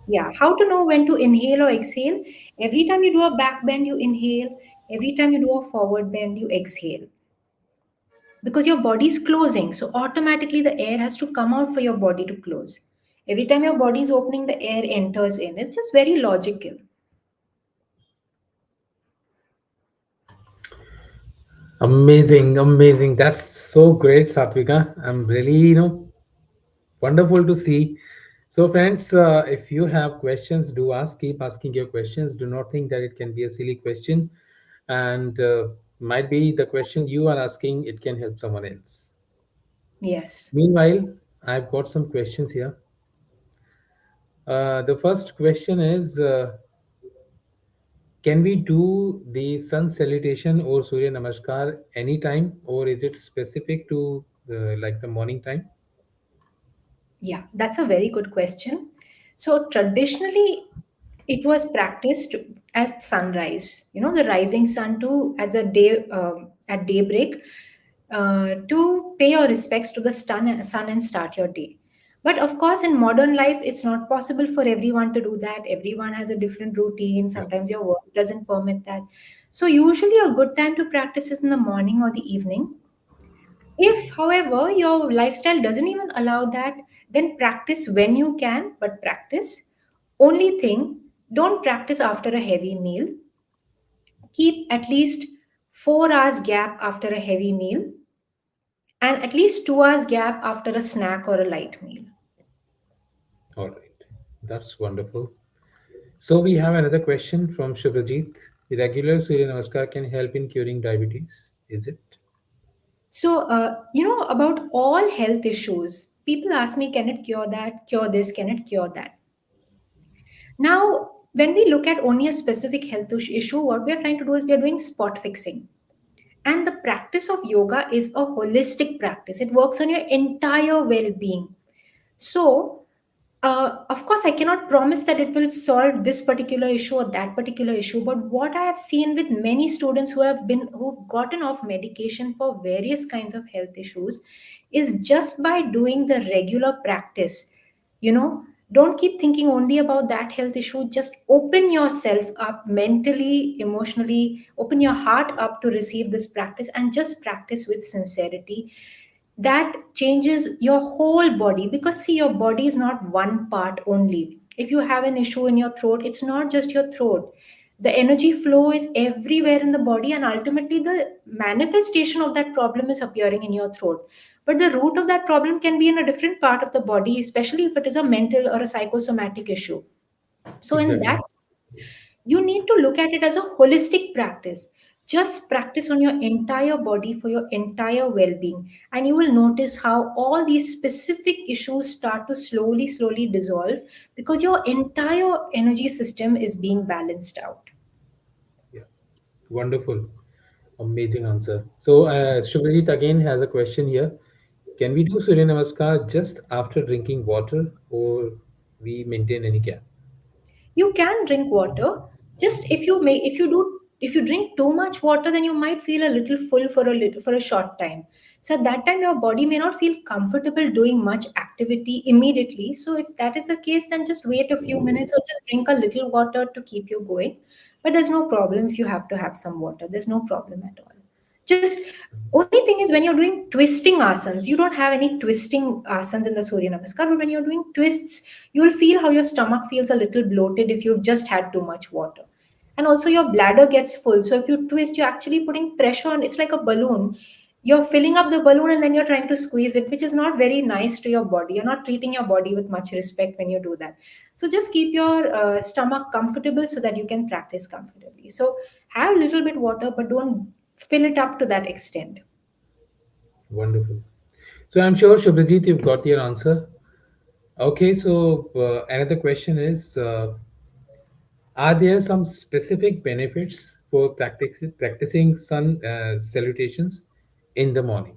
Yeah, how to know when to inhale or exhale? Every time you do a back bend, you inhale. Every time you do a forward bend, you exhale. Because your body is closing, so automatically the air has to come out for your body to close. Every time your body is opening, the air enters in. It's just very logical. Amazing, amazing. That's so great, Satvika. I'm really, wonderful to see. So, friends, if you have questions, do ask. Keep asking your questions. Do not think that it can be a silly question, and might be the question you are asking. It can help someone else. Yes. Meanwhile, I've got some questions here. The first question is, can we do the sun salutation or Surya Namaskar anytime, or is it specific to like the morning time? Yeah, that's a very good question. So traditionally, it was practiced as sunrise. The rising sun to as a day at daybreak, to pay your respects to the sun and start your day. But of course, in modern life, it's not possible for everyone to do that. Everyone has a different routine. Yeah. Sometimes your work doesn't permit that. So usually, a good time to practice is in the morning or the evening. If, however, your lifestyle doesn't even allow that, then practice when you can, but practice. Only thing, don't practice after a heavy meal. Keep at least 4 hours gap after a heavy meal, and at least 2 hours gap after a snack or a light meal. All right. That's wonderful. So we have another question from Shubhajit. The regular Surya Namaskar can help in curing diabetes. Is it? So, about all health issues, people ask me, can it cure that, cure this, can it cure that? Now, when we look at only a specific health issue, what we are trying to do is we are doing spot fixing. And the practice of yoga is a holistic practice, it works on your entire well being. So, Of course, I cannot promise that it will solve this particular issue or that particular issue. But what I have seen with many students who've gotten off medication for various kinds of health issues is just by doing the regular practice. You know, don't keep thinking only about that health issue. Just open yourself up mentally, emotionally, open your heart up to receive this practice and just practice with sincerity. That changes your whole body, because see, your body is not one part only. If you have an issue in your throat, it's not just your throat. The energy flow is everywhere in the body, and ultimately the manifestation of that problem is appearing in your throat, but the root of that problem can be in a different part of the body, especially if it is a mental or a psychosomatic issue. So in that, Exactly. you need to look at it as a holistic practice. Just practice on your entire body for your entire well being, and you will notice how all these specific issues start to slowly dissolve, because your entire energy system is being balanced out. Yeah. Wonderful. Amazing answer. So, Shubhajit again has a question here. Can we do Surya Namaskar just after drinking water, or we maintain any gap? You can drink water. Just if you do, if you drink too much water, then you might feel a little full for a short time. So at that time your body may not feel comfortable doing much activity immediately. So if that is the case, then just wait a few minutes or just drink a little water to keep you going. But there's no problem if you have to have some water. There's no problem at all. Just only thing is, when you're doing twisting asanas, you don't have any twisting asanas in the Surya Namaskar, but when you're doing twists, you'll feel how your stomach feels a little bloated if you've just had too much water. And also your bladder gets full. So if you twist, you're actually putting pressure on, it's like a balloon. You're filling up the balloon and then you're trying to squeeze it, which is not very nice to your body. You're not treating your body with much respect when you do that. So just keep your stomach comfortable so that you can practice comfortably. So have a little bit water, but don't fill it up to that extent. Wonderful. So, I'm sure Shubhajit, you've got your answer. Okay, so another question is, are there some specific benefits for practicing sun salutations in the morning?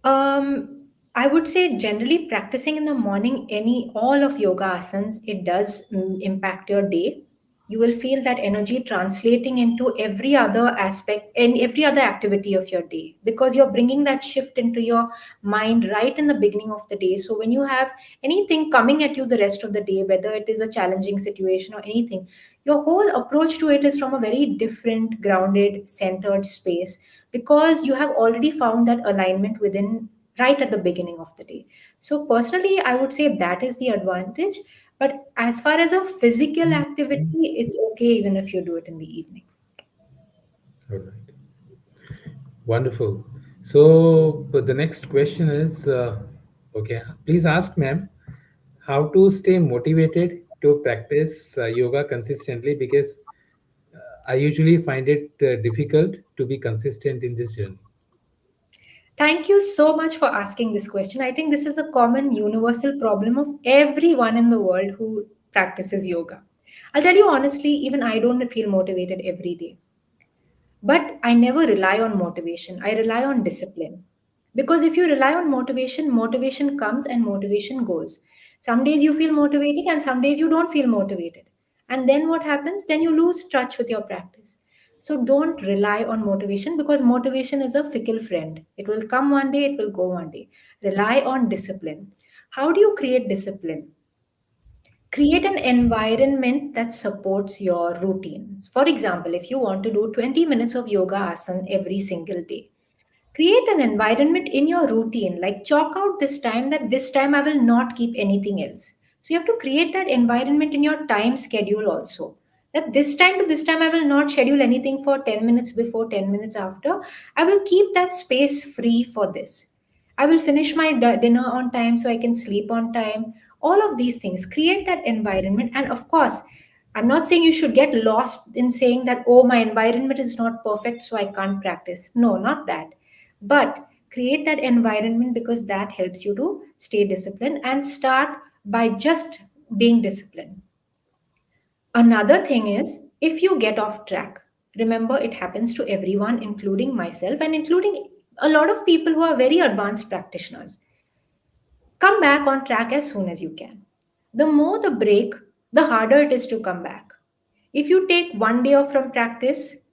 I would say generally practicing in the morning, any all of yoga asanas, it does impact your day. You will feel that energy translating into every other aspect and every other activity of your day, because you're bringing that shift into your mind right in the beginning of the day. So when you have anything coming at you the rest of the day, whether it is a challenging situation or anything, your whole approach to it is from a very different, grounded, centered space, because you have already found that alignment within right at the beginning of the day. So personally, I would say that is the advantage. But as far as a physical activity, it's okay even if you do it in the evening. All right. Wonderful. So, but the next question is, okay, please ask, ma'am, how to stay motivated to practice yoga consistently, because I usually find it difficult to be consistent in this journey. Thank you so much for asking this question. I think this is a common universal problem of everyone in the world who practices yoga. I'll tell you honestly, even I don't feel motivated every day. But I never rely on motivation. I rely on discipline. Because if you rely on motivation, motivation comes and motivation goes. Some days you feel motivated and some days you don't feel motivated. And then what happens? Then you lose touch with your practice. So don't rely on motivation, because motivation is a fickle friend. It will come one day, it will go one day. Rely on discipline. How do you create discipline? Create an environment that supports your routines. For example, if you want to do 20 minutes of yoga asana every single day, create an environment in your routine, like chalk out this time, that this time I will not keep anything else. So you have to create that environment in your time schedule also, that this time to this time I will not schedule anything for 10 minutes before, 10 minutes after. I will keep that space free for this. I will finish my dinner on time so I can sleep on time. All of these things, create that environment. And of course, I'm not saying you should get lost in saying that, oh, my environment is not perfect, so I can't practice. No, not that. But create that environment, because that helps you to stay disciplined and start by just being disciplined. Another thing is, if you get off track, remember it happens to everyone, including myself and including a lot of people who are very advanced practitioners. Come back on track as soon as you can. The more the break, the harder it is to come back. If you take one day off from practice,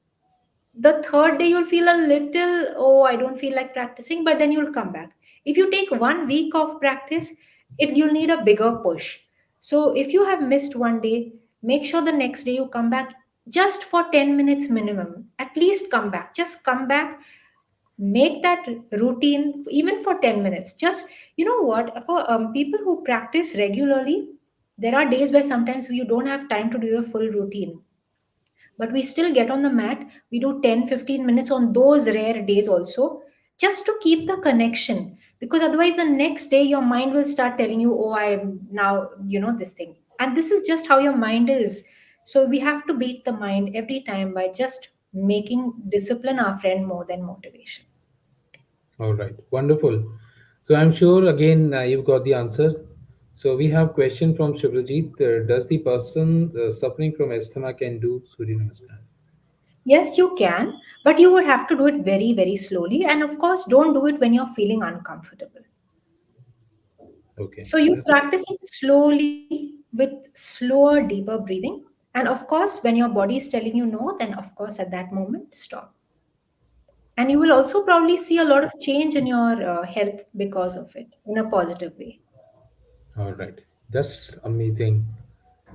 the third day you'll feel a little, oh, I don't feel like practicing, but then you'll come back. If you take 1 week of practice, you'll need a bigger push. So if you have missed one day, make sure the next day you come back just for 10 minutes minimum. At least come back. Just come back, make that routine even for 10 minutes. Just, you know what, for people who practice regularly, there are days where sometimes you don't have time to do your full routine, but we still get on the mat. We do 10-15 minutes on those rare days also, just to keep the connection, because otherwise the next day your mind will start telling you, oh, I am now, this thing, and this is just how your mind is. So we have to beat the mind every time by just making discipline our friend more than motivation. All right, wonderful. So I'm sure again you've got the answer. So we have question from Shubhajit. Does the person suffering from asthma can do Surya Namaskar? Yes, you can, but you would have to do it very, very slowly, and of course don't do it when you're feeling uncomfortable. Okay, So you that's practice it slowly with slower, deeper breathing. And of course, when your body is telling you no, then of course at that moment, stop. And you will also probably see a lot of change in your health because of it in a positive way. all right. That's amazing.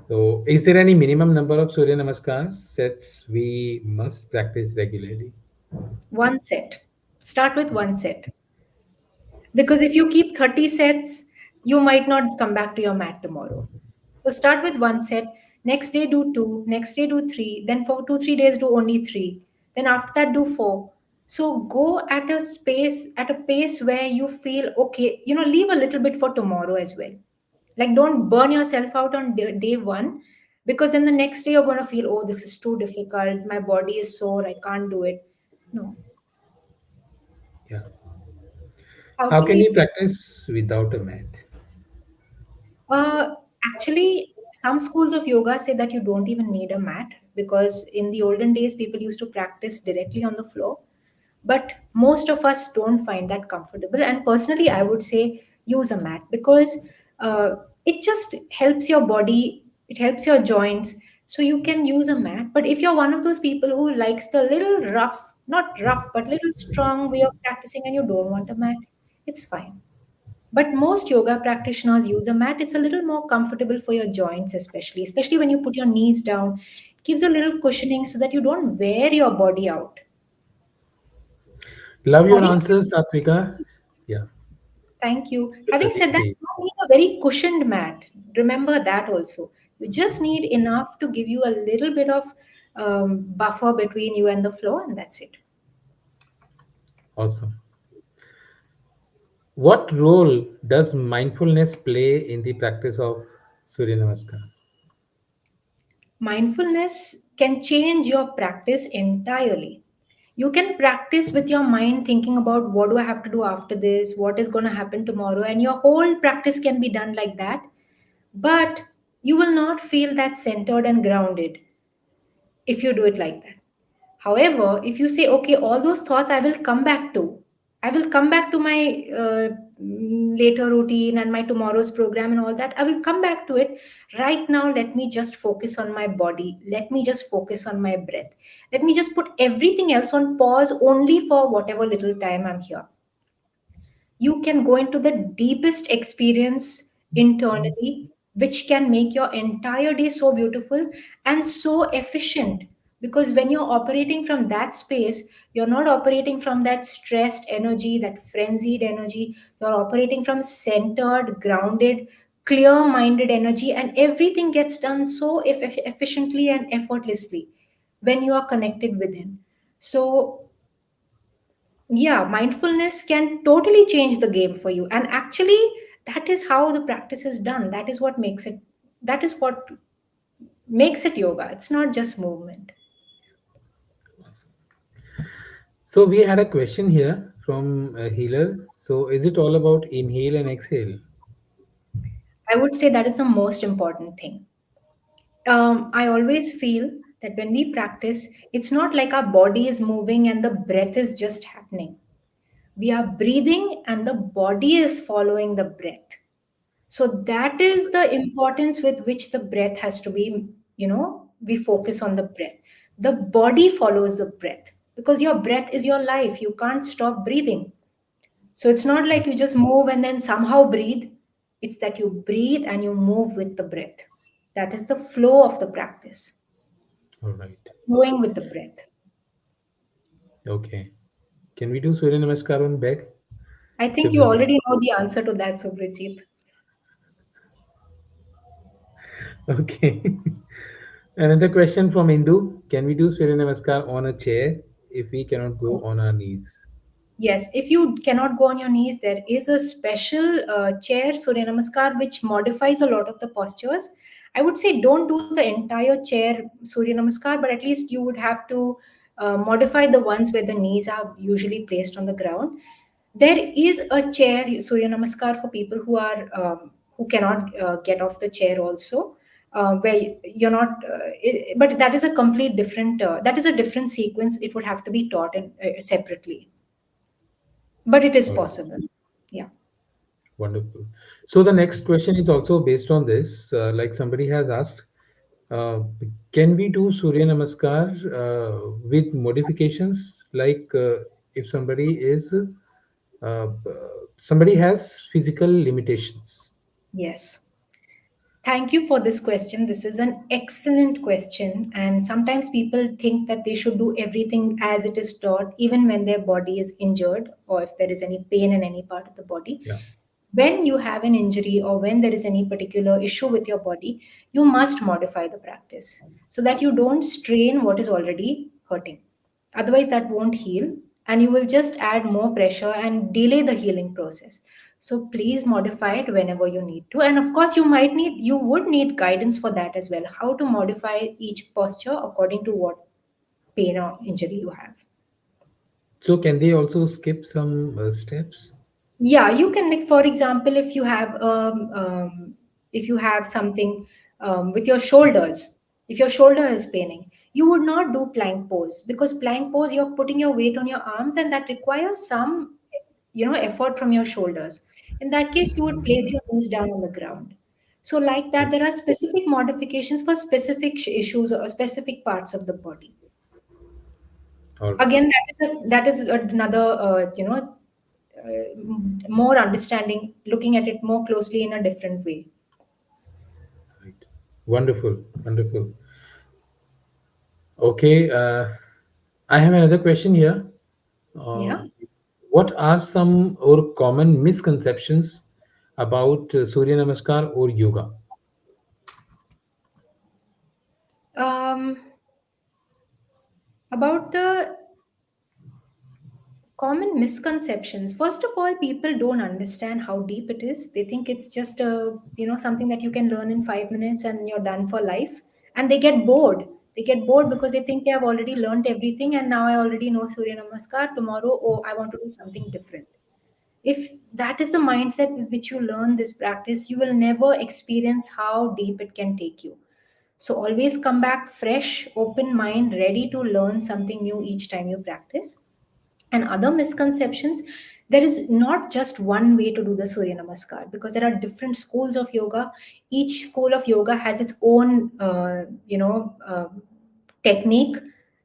So, is there any minimum number of Surya Namaskar sets we must practice regularly? One set. Start with one set. Because if you keep 30 sets, you might not come back to your mat tomorrow. So start with one set, next day do two, next day do three, then for 2-3 days do only three, then after that do four. So go at a space, at a pace where you feel okay, leave a little bit for tomorrow as well. Like don't burn yourself out on day one, because then the next day you're going to feel, oh, this is too difficult, my body is sore, I can't do it. No. Yeah. How How can can we? you practice without a mat? Uh, Actually, some schools of yoga say that you don't even need a mat, because in the olden days, people used to practice directly on the floor. But most of us don't find that comfortable. And personally, I would say use a mat, because uh, it just helps your body, it helps your joints. So you can use a mat. But if you're one of those people who likes the little rough, not rough, but little strong way of practicing and you don't want a mat, it's fine. But most yoga practitioners use a mat. It's a little more comfortable for your joints, especially when you put your knees down. It gives a little cushioning so that you don't wear your body out. Love your Having said, answers, Satvika. Yeah, thank you. Having Shubhajit, said that, you please. don't need a very cushioned mat. Remember that also. You just need enough to give you a little bit of buffer between you and the floor, and that's it. Awesome. What role does mindfulness play in the practice of Surya Namaskar? Mindfulness can change your practice entirely. You can practice with your mind thinking about what do I have to do after this, what is going to happen tomorrow, and your whole practice can be done like that. But you will not feel that centered and grounded if you do it like that. However, if you say, okay, all those thoughts I will come back to, I will come back to my later routine and my tomorrow's program and all that, I will come back to it. Right now, let me just focus on my body. Let me just focus on my breath. Let me just put everything else on pause only for whatever little time I'm here. You can go into the deepest experience internally, which can make your entire day so beautiful and so efficient. Because when you're operating from that space, you're not operating from that stressed energy, that frenzied energy. You're operating from centered, grounded, clear minded energy, and everything gets done so efficiently and effortlessly when you are connected within. So yeah, mindfulness can totally change the game for you. And actually, that is how the practice is done. That is what makes it yoga. It's not just movement. Awesome. So we had a question here from a healer. So is it all about inhale and exhale? I would say that is the most important thing. I always feel that when we practice, it's not like our body is moving and the breath is just happening. We are breathing and the body is following the breath. So that is the importance with which the breath has to be, we focus on the breath. The body follows the breath because your breath is your life. You can't stop breathing. So it's not like you just move and then somehow breathe. It's that you breathe and you move with the breath. That is the flow of the practice, All right. flowing with the breath. Okay. Can we do Surya Namaskar on back? I think you Similarly. already know the answer to that, Subhajit. Okay. Another question from Indu. Can we do Surya Namaskar on a chair if we cannot go on our knees? Yes, if you cannot go on your knees, there is a special chair, Surya Namaskar, which modifies a lot of the postures. I would say don't do the entire chair Surya Namaskar, but at least you would have to modify the ones where the knees are usually placed on the ground. There is a chair Surya Namaskar for people who cannot get off the chair also. Where you're not, but that is a complete different. That is a different sequence. It would have to be taught separately, but it is All right. possible. Yeah. Wonderful. So the next question is also based on this. Like somebody has asked, uh, can we do Surya Namaskar with modifications? Like if somebody has physical limitations. Yes. Thank you for this question. This is an excellent question. And sometimes people think that they should do everything as it is taught, even when their body is injured or if there is any pain in any part of the body. Yeah. When you have an injury or when there is any particular issue with your body, you must modify the practice so that you don't strain what is already hurting. Otherwise, that won't heal, and you will just add more pressure and delay the healing process. So please modify it whenever you need to. And of course, you would need guidance for that as well. How to modify each posture according to what pain or injury you have. So can they also skip some steps? Yeah, you can, like, for example, if you have something with your shoulders, if your shoulder is paining, you would not do plank pose, because plank pose you're putting your weight on your arms and that requires some effort from your shoulders. In that case, you would place your knees down on the ground. So like that, there are specific modifications for specific issues or specific parts of the body. All right. Again, that is another more understanding, looking at it more closely in a different way. Right. Wonderful. Wonderful. Okay. I have another question here. Uh, Yeah. what are some or common misconceptions about Surya Namaskar or yoga? um, about the common misconceptions, first of all, people don't understand how deep it is. They think it's just something that you can learn in 5 minutes and you're done for life, and they get bored because they think they have already learned everything, and now I already know Surya Namaskar. Tomorrow, oh, I want to do something different. If that is the mindset with which you learn this practice, you will never experience how deep it can take you. So always come back fresh, open mind, ready to learn something new each time you practice. And other misconceptions, there is not just one way to do the Surya Namaskar, because there are different schools of yoga. Each school of yoga has its own technique,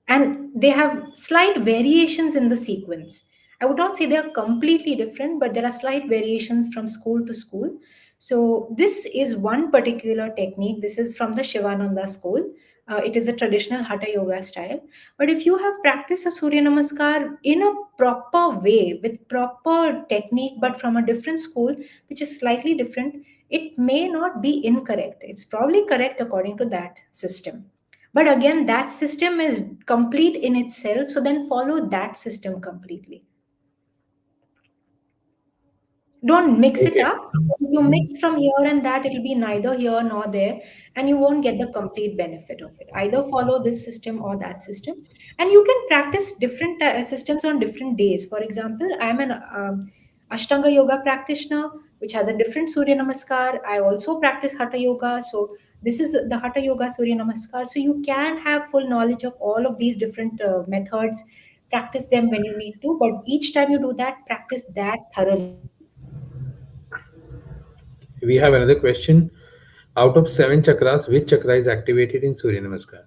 and they have slight variations in the sequence. I would not say they are completely different, but there are slight variations from school to school. So this is one particular technique. This is from the Shivananda school. It is a traditional hatha yoga style. But if you have practiced a Surya Namaskar in a proper way, with proper technique, but from a different school, which is slightly different, it may not be incorrect. It's probably correct according to that system. But again, that system is complete in itself, so then follow that system completely. Don't mix it Okay. up. If you mix from here and that, it'll be neither here nor there, and you won't get the complete benefit of it. Either follow this system or that system. And you can practice different systems on different days. For example, I'm an Ashtanga yoga practitioner, which has a different Surya Namaskar. I also practice Hatha yoga. So this is the Hatha yoga Surya Namaskar. So you can have full knowledge of all of these different methods. Practice them when you need to, but each time you do that, practice that thoroughly. We have another question. Out of seven chakras, which chakra is activated in Surya Namaskar?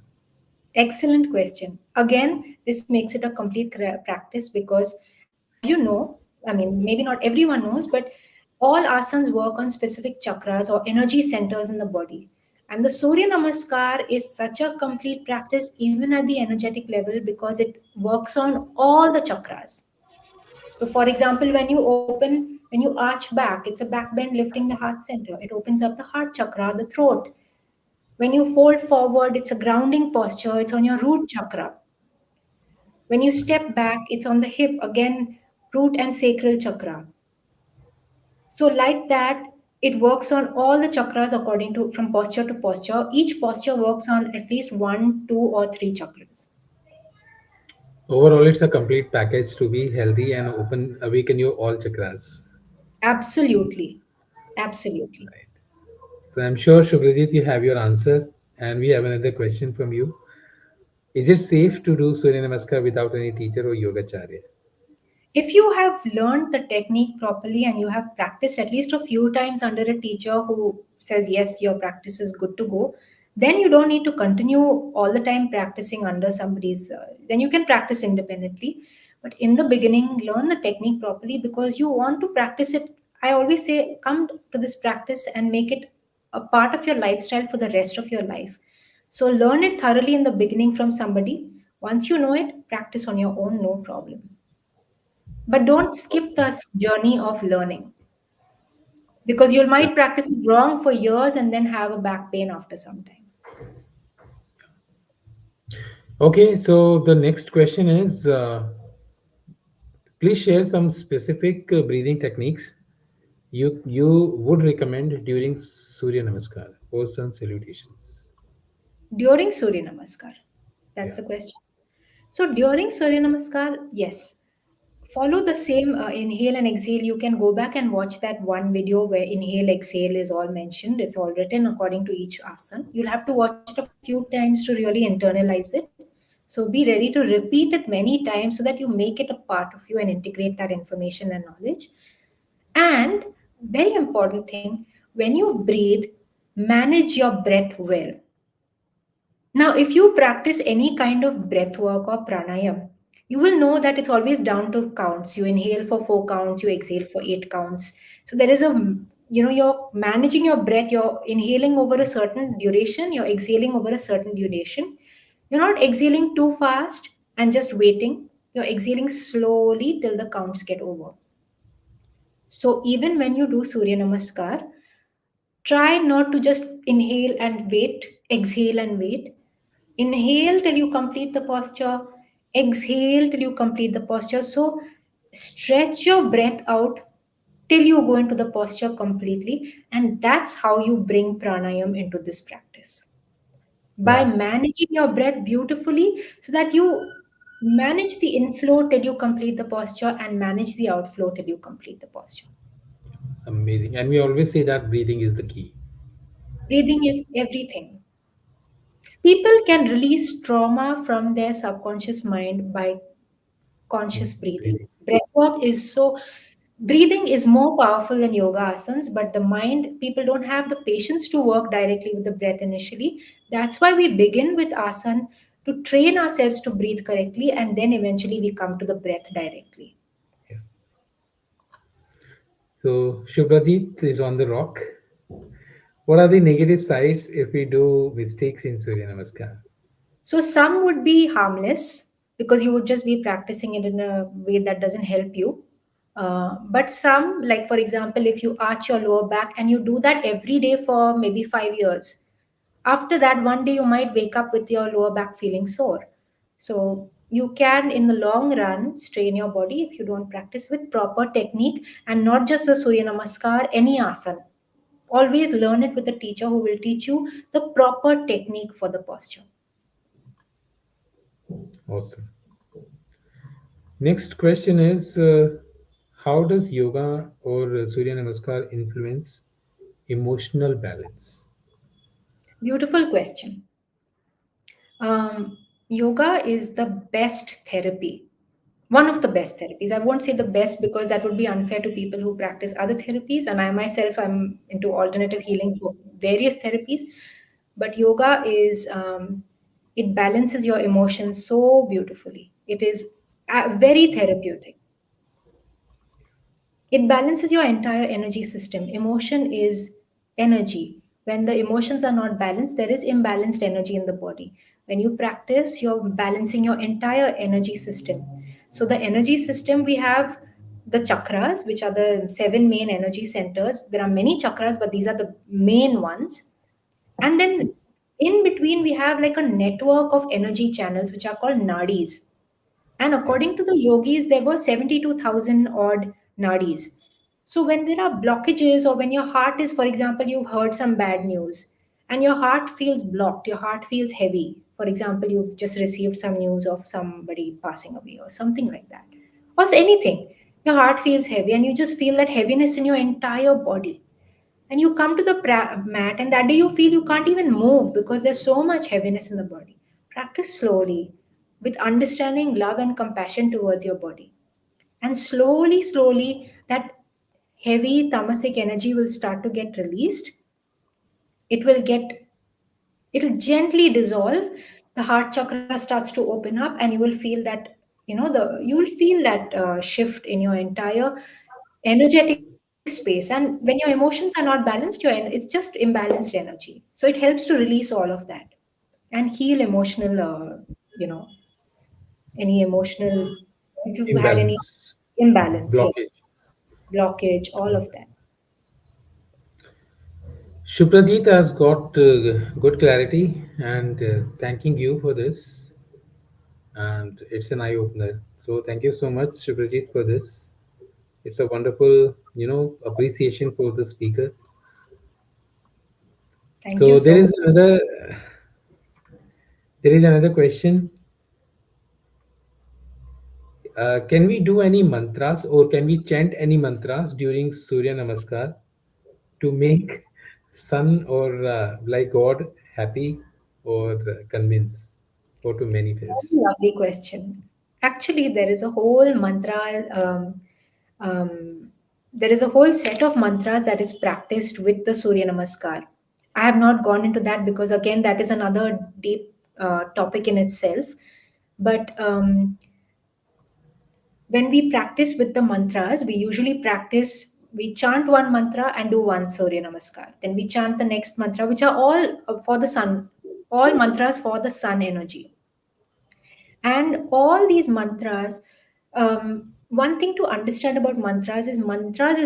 Excellent question. Again, this makes it a complete practice because, as you know, I mean, maybe not everyone knows, but all asanas work on specific chakras or energy centers in the body. And the Surya Namaskar is such a complete practice, even at the energetic level, because it works on all the chakras. So, for example, when you arch back, it's a back bend lifting the heart center. It opens up the heart chakra, the throat. When you fold forward, it's a grounding posture, it's on your root chakra. When you step back, it's on the hip, again, root and sacral chakra. So, like that, it works on all the chakras according to from posture to posture. Each posture works on at least one, two, or three chakras. Overall, it's a complete package to be healthy and open, awaken your all chakras. Absolutely. Absolutely. Right. So I'm sure Shubhajit, you have your answer, and we have another question from you. Is it safe to do Surya Namaskar without any teacher or yogacharya? If you have learned the technique properly and you have practiced at least a few times under a teacher who says, yes, your practice is good to go, then you don't need to continue all the time practicing under somebody's, then you can practice independently. But in the beginning, learn the technique properly because you want to practice it. I always say, come to this practice and make it a part of your lifestyle for the rest of your life. So learn it thoroughly in the beginning from somebody. Once you know it, practice on your own, no problem. But don't skip Awesome. the journey of learning because you Yeah. might practice it wrong for years and then have a back pain after some time. Okay, so the next question is please share some specific breathing techniques you would recommend during Surya Namaskar or Sun Salutations. During Surya Namaskar, that's Yeah. the question. So during Surya Namaskar, yes, follow the same inhale and exhale. You can go back and watch that one video where inhale, exhale is all mentioned. It's all written according to each asana. You'll have to watch it a few times to really internalize it. So be ready to repeat it many times so that you make it a part of you and integrate that information and knowledge. And very important thing, when you breathe, manage your breath well. Now, if you practice any kind of breath work or pranayam, you will know that it's always down to counts. You inhale for 4 counts, you exhale for 8 counts. So there is a, you're managing your breath, you're inhaling over a certain duration, you're exhaling over a certain duration. You're not exhaling too fast and just waiting. You're exhaling slowly till the counts get over. So even when you do Surya Namaskar, try not to just inhale and wait, exhale and wait. Inhale till you complete the posture, exhale till you complete the posture. So stretch your breath out till you go into the posture completely, and that's how you bring pranayam into this practice. By Wow. managing your breath beautifully so that you manage the inflow till you complete the posture and manage the outflow till you complete the posture. Amazing. And we always say that breathing is the key. Breathing is everything. People can release trauma from their subconscious mind by conscious breathing. Breathing. Breath work is so, breathing is more powerful than yoga asanas, but the mind, people don't have the patience to work directly with the breath initially. That's why we begin with asana to train ourselves to breathe correctly, and then eventually we come to the breath directly. Yeah. So Shubhajit is on the rock. What are the negative sides if we do mistakes in Surya Namaskar? So some would be harmless because you would just be practicing it in a way that doesn't help you. But some, like for example, if you arch your lower back and you do that every day for maybe 5 years, after that, one day you might wake up with your lower back feeling sore. So you can, in the long run, strain your body if you don't practice with proper technique and not just the Surya Namaskar, any asana. Always learn it with a teacher who will teach you the proper technique for the posture. Awesome. Next question is how does yoga or Surya Namaskar influence emotional balance? Beautiful question. Yoga is the best therapy. One of the best therapies. I won't say the best because that would be unfair to people who practice other therapies. And I myself, I'm into alternative healing for various therapies. But yoga is, it balances your emotions so beautifully. It is very therapeutic. It balances your entire energy system. Emotion is energy. When the emotions are not balanced, there is imbalanced energy in the body. When you practice, you're balancing your entire energy system. So, the energy system, we have the chakras, which are the seven main energy centers. There are many chakras, but these are the main ones. And then in between, we have like a network of energy channels, which are called nadis. And according to the yogis, there were 72,000 odd nadis. So when there are blockages, or when your heart is, for example, you've heard some bad news and your heart feels blocked, your heart feels heavy. For example, you've just received some news of somebody passing away or something like that, or anything. Your heart feels heavy and you just feel that heaviness in your entire body. And you come to the mat, and that day you feel you can't even move because there's so much heaviness in the body. Practice slowly with understanding, love, and compassion towards your body. And slowly, slowly, that heavy tamasic energy will start to get released. It will get, it'll gently dissolve. The heart chakra starts to open up, and you will feel that, you will feel that shift in your entire energetic space. And when your emotions are not balanced, it's just imbalanced energy. So it helps to release all of that and heal emotional, you know any emotional, if you've had any Imbalance, imbalance, yes, blockage. blockage, all of that. Shuprajit has got good clarity, and thanking you for this. And it's an eye opener. So thank you so much, Shuprajit, for this. It's a wonderful, appreciation for the speaker. Thank you So so much. there is another question. Can we do any mantras, or can we chant any mantras during Surya Namaskar to make sun, or like God, happy, or convince, or to manifest? Very lovely question. Actually, there is a whole mantra, um, there is a whole set of mantras that is practiced with the Surya Namaskar. I have not gone into that because, again, that is another deep topic in itself. But when we practice with the mantras, we usually practice, we chant one mantra and do one Surya Namaskar. Then we chant the next mantra, which are all for the sun, all mantras for the sun energy. And all these mantras, one thing to understand about mantras is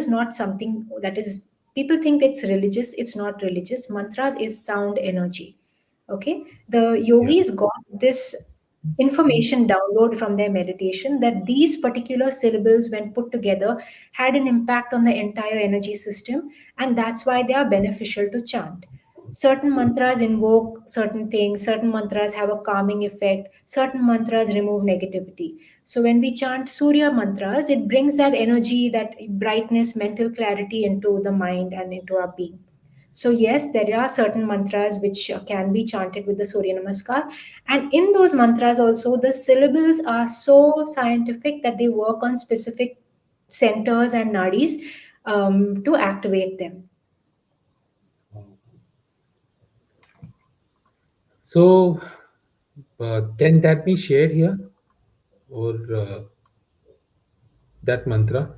not something that is, people think it's religious. It's not religious. Mantras is sound energy. Okay, the Yeah. yogis got this information download from their meditation that these particular syllables, when put together, had an impact on the entire energy system, and that's why they are beneficial to chant. Certain mantras invoke certain things, certain mantras have a calming effect, certain mantras remove negativity. So when we chant Surya mantras, it brings that energy, that brightness, mental clarity into the mind and into our being. So yes, there are certain mantras which can be chanted with the Surya Namaskar, and in those mantras also the syllables are so scientific that they work on specific centers and nadis to activate them. So can that be shared here, or that mantra?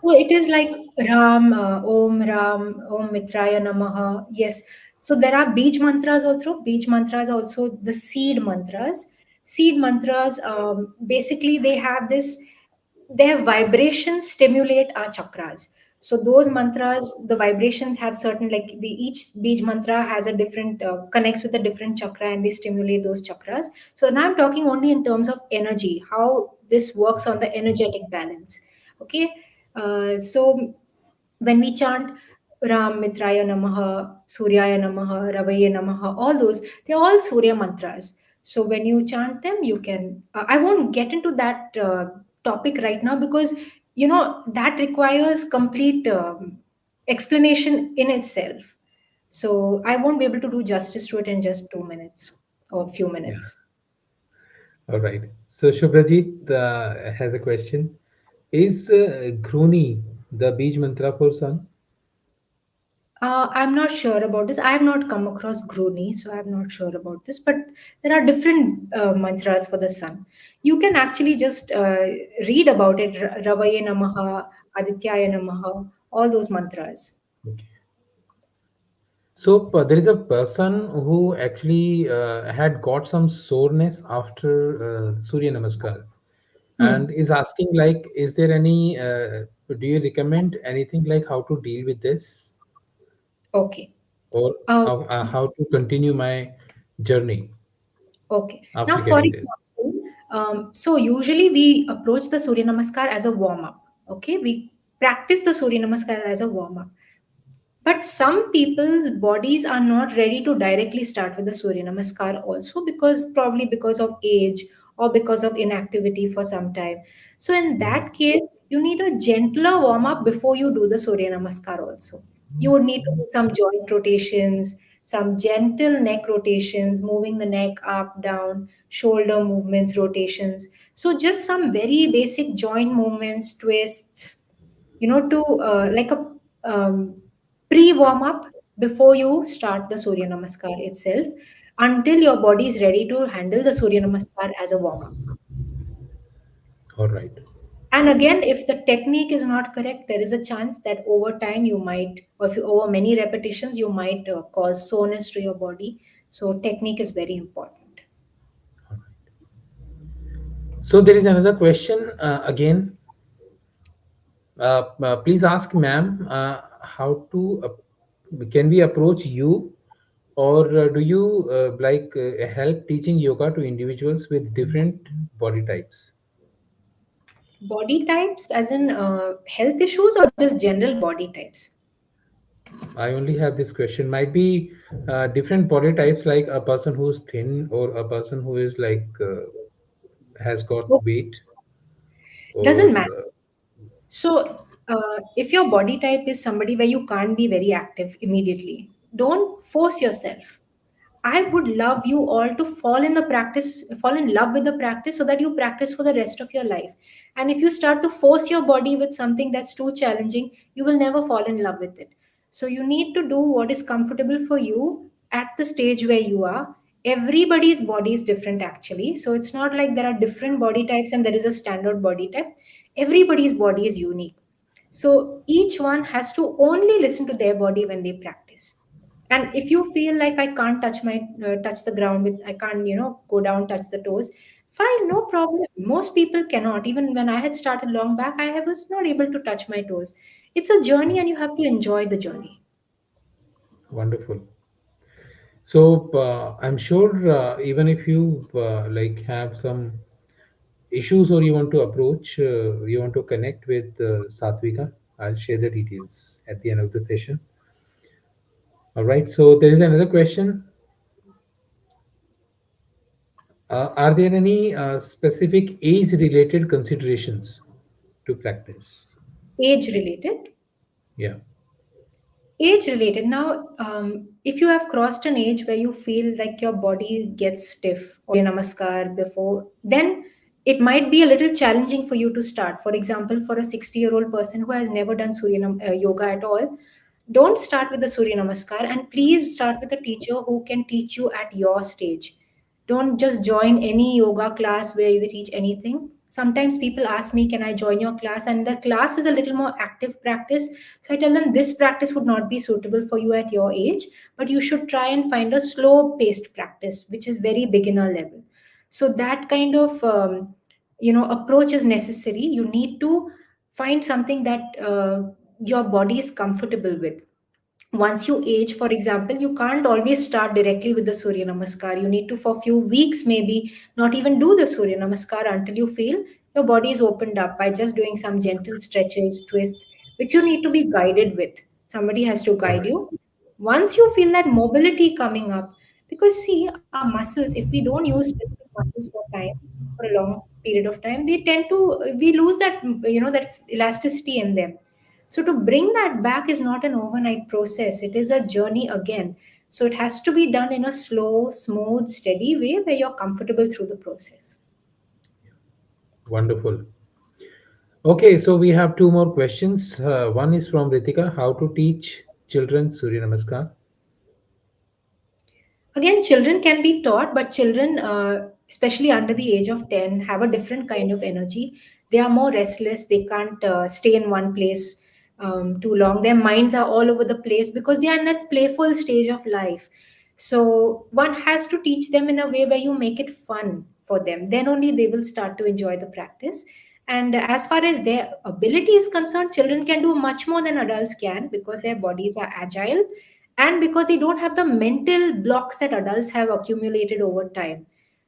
So it is like Ram, Om Mitraya Namaha. Yes. So there are Beej mantras also. Beej mantras also the seed mantras. Seed mantras, basically they have this, their vibrations stimulate our chakras. So those mantras, the vibrations have certain, like the each Beej mantra has a different, connects with a different chakra, and they stimulate those chakras. So now I'm talking only in terms of energy, how this works on the energetic balance. Okay. So when we chant Ram Mitraya Namaha, Suryaya Namaha, Ravaye Namaha, all those, they're all Surya mantras. So when you chant them, you can. I won't get into that topic right now because that requires complete explanation in itself. So I won't be able to do justice to it in just 2 minutes or few Yeah. minutes. All right. So Shubhrajit has a question. Is Gruni the Beej mantra for sun? I'm not sure about this. I have not come across Groni, so I'm not sure about this. But there are different mantras for the sun. You can actually just read about it. Ravaye Namaha, Adityaya Namaha, all those mantras. Okay. So there is a person who actually had got some soreness after Surya Namaskar and Hmm. is asking like, is there any, do you recommend anything like how to deal with this Okay. or Uh, how to continue my journey okay. Now, after for getting this? example, so usually we approach the Surya Namaskar as a warm up. Okay. We practice the Surya Namaskar as a warm up. But some people's bodies are not ready to directly start with the Surya Namaskar also because probably because of age or because of inactivity for some time. So in that case, you need a gentler warm up before you do the Surya Namaskar also. You would need to do some joint rotations, some gentle neck rotations, moving the neck up, down, shoulder movements, rotations. So just some very basic joint movements, twists, to like a pre warm up before you start the Surya Namaskar itself until your body is ready to handle the Surya Namaskar as a warm up. All right. And again, if the technique is not correct, there is a chance that over time you might, or if you over many repetitions, you might cause soreness to your body. So, technique is very important. So there is another question again. Please ask ma'am how to can we approach you or do you help teaching yoga to individuals with different body types? Body types, as in health issues, or just general body types? I only have this question. Might be different body types, like a person who's thin or a person who is has got Oh, weight or doesn't matter. So, if your body type is somebody where you can't be very active immediately, don't force yourself. I would love you all to fall in love with the practice so that you practice for the rest of your life. And if you start to force your body with something that's too challenging, you will never fall in love with it. So you need to do what is comfortable for you at the stage where you are. Everybody's body is different actually. So it's not like there are different body types and there is a standard body type. Everybody's body is unique. So each one has to only listen to their body when they practice. And if you feel like I can't touch the ground with, I can't go down touch the toes, fine, no problem. Most people cannot. Even when I had started long back, was not able to touch my toes. It's a journey and you have to enjoy the journey. wonderful. So I'm sure even if you have some issues or you want to approach, you want to connect with Satvika, I'll share the details at the end of the session. All right. So there is another question. Are there any specific age-related considerations to practice? Age related. Yeah. Age related. Now, if you have crossed an age where you feel like your body gets stiff or namaskar before, then it might be a little challenging for you to start. For example, for a 60-year-old person who has never done yoga at all, don't start with the Surya Namaskar and please start with a teacher who can teach you at your stage. Don't just join any yoga class where they teach anything. Sometimes people ask me, can I join your class? And the class is a little more active practice. So I tell them this practice would not be suitable for you at your age, but you should try and find a slow paced practice, which is very beginner level. So that kind of approach is necessary. You need to find something that your body is comfortable with. Once you age, for example, you can't always start directly with the Surya Namaskar. You need to, for a few weeks maybe, not even do the Surya Namaskar until you feel your body is opened up by just doing some gentle stretches, twists, which you need to be guided with. Somebody has to All guide right. you. Once you feel that mobility coming up, because see, our muscles, if we don't use specific muscles for time, for a long period of time, they tend to, we lose that, that elasticity in them. So to bring that back is not an overnight process. It is a journey again. So it has to be done in a slow, smooth, steady way where you're comfortable through the process. Wonderful. Okay, so we have two more questions. One is from Ritika: How to teach children Surya Namaskar? Again, children can be taught, but children, especially under the age of 10, have a different kind of energy. They are more restless. They can't stay in one place too long. Their minds are all over the place because they are in that playful stage of life. So one has to teach them in a way where you make it fun for them. Then only they will start to enjoy the practice. And as far as their ability is concerned, children can do much more than adults can because their bodies are agile and because they don't have the mental blocks that adults have accumulated over time.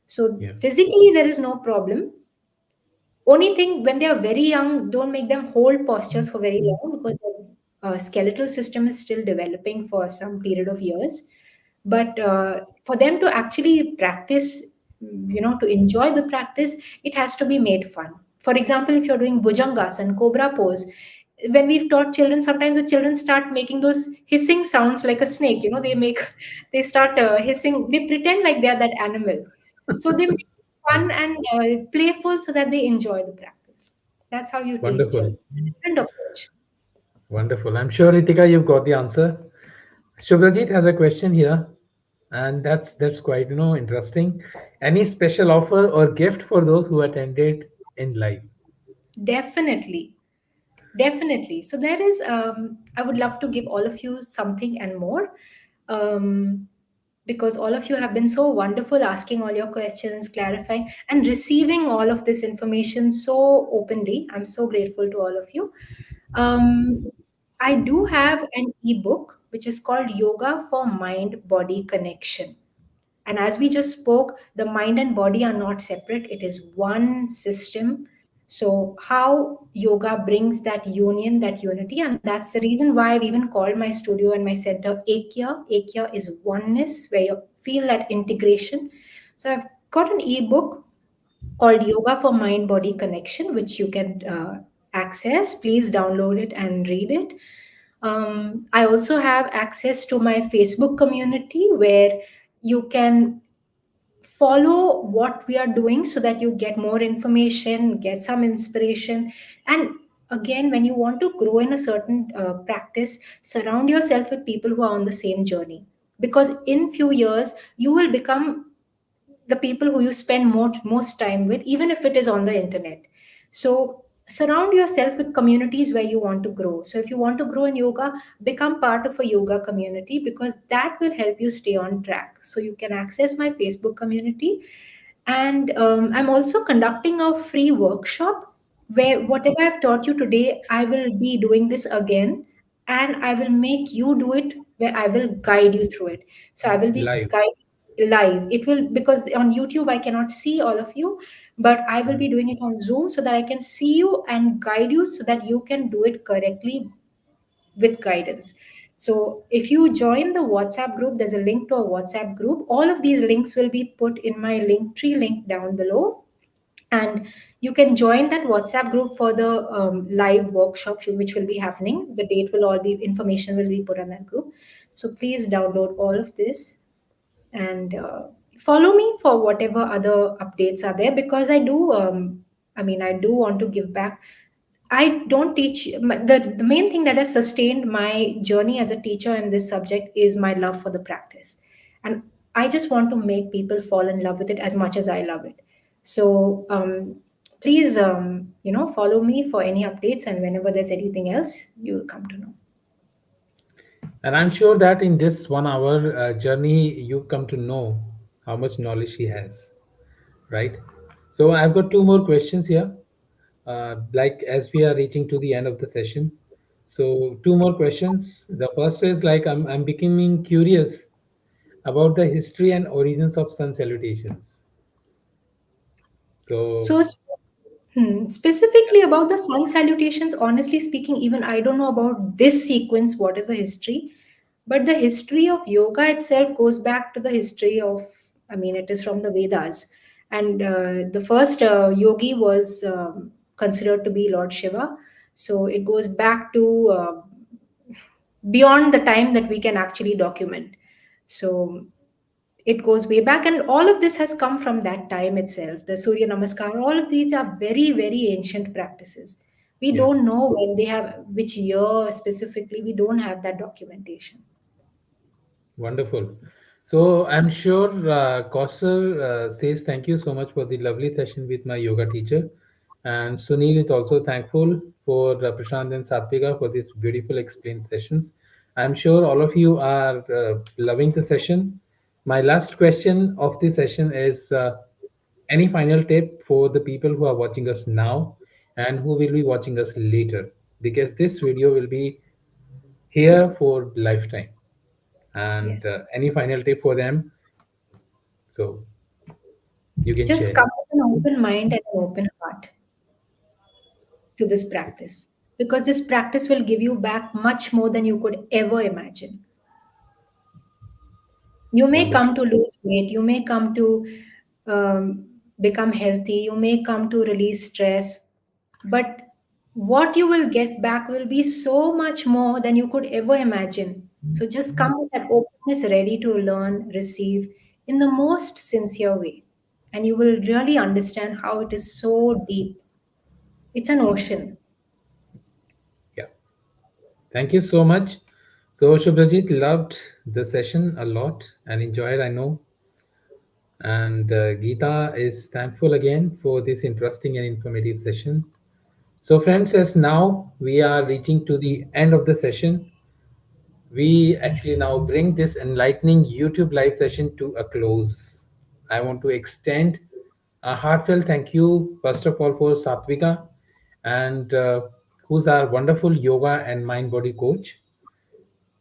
So Yeah. physically there is no problem. Only thing, when they are very young, don't make them hold postures for very long because the skeletal system is still developing for some period of years. But for them to actually practice, to enjoy the practice, it has to be made fun. For example, if you're doing bhujangasana, cobra pose, when we've taught children, sometimes the children start making those hissing sounds like a snake. They start hissing, they pretend like they are that animal. So they make it Yeah. fun and playful so that they enjoy the practice. That's how you teach children. Wonderful. Different approach. Wonderful. I'm sure Ritika, you've got the answer. Shubhrajit has a question here, and that's quite interesting. Any special offer or gift for those who attended in live? Definitely. Definitely. So there is, I would love to give all of you something and more, um, because all of you have been so wonderful asking all your questions, clarifying, and receiving all of this information so openly. I'm so grateful to all of you. Um, I do have an ebook which is called Yoga for Mind Body Connection. And as we just spoke, the mind and body are not separate, it is one system. So, how yoga brings that union, that unity, and that's the reason why I've even called my studio and my center Ekya. Ekya is oneness, where you feel that integration. So, I've got an ebook called Yoga for Mind Body Connection, which you can access. Please download it and read it. I also have access to my Facebook community where you can follow what we are doing so that you get more information, get some inspiration. And again, when you want to grow in a certain practice, surround yourself with people who are on the same journey, because in few years you will become the people who you spend most time with, even if it is on the internet. So surround yourself with communities where you want to grow. So if you want to grow in yoga, become part of a yoga community, because that will help you stay on track. So you can access my Facebook community. And I'm also conducting a free workshop where whatever I've taught you today, I will be doing this again, and I will make you do it, where I will guide you through it. So I will be Live. guiding live. It will, because on YouTube I cannot see all of you, but I will Mm. be doing it on Zoom so that I can see you and guide you so that you can do it correctly with guidance. So if you join the WhatsApp group, there's a link to a WhatsApp group. All of these links will be put in my link tree link down below, and you can join that WhatsApp group for the live workshop which will be happening. The date will all be, information will be put on that group. So please download all of this and follow me for whatever other updates are there, because I do want to give back. I don't teach. The main thing that has sustained my journey as a teacher in this subject is my love for the practice. And I just want to make people fall in love with it as much as I love it. So please, follow me for any updates, and whenever there's anything else, you'll come to know. And I'm sure that in this 1 hour journey, you come to know how much knowledge he has, right? So I've got two more questions here. Like as we are reaching to the end of the session, so two more questions. The first is like I'm becoming curious about the history and origins of sun salutations. So So, specifically about the sun salutations, honestly speaking, even I don't know about this sequence, what is the history, but the history of yoga itself goes back to the history of, it is from the Vedas. And the first yogi was considered to be Lord Shiva. So it goes back to beyond the time that we can actually document. So It goes way back, and all of this has come from that time itself. The Surya Namaskar, all of these are very, very ancient practices. We Yeah. don't know when they have, which year specifically, we don't have that documentation. Wonderful. So I'm sure Kausar says thank you so much for the lovely session with my yoga teacher. And Sunil is also thankful for Prashant and Satvika for these beautiful explained sessions. I'm sure all of you are loving the session. My last question of the session is any final tip for the people who are watching us now and who will be watching us later? Because this video will be here for lifetime. And Yes. any final tip for them? So you can Just share. come with an open mind and an open heart to this practice, because this practice will give you back much more than you could ever imagine. You may Wonderful. come to lose weight, you may come to um, become healthy, you may come to release stress, but what you will get back will be so much more than you could ever imagine. So just come with that openness, ready to learn, receive in the most sincere way. And you will really understand how it is so deep. It's an ocean. Yeah. Thank you so much. So Shubhrajit loved the session a lot and enjoyed, I know. And Geeta is thankful again for this interesting and informative session. So, friends, as now we are reaching to the end of the session, we actually now bring this enlightening YouTube live session to a close. I want to extend a heartfelt thank you, first of all, for Satvika, and who's our wonderful yoga and mind body coach.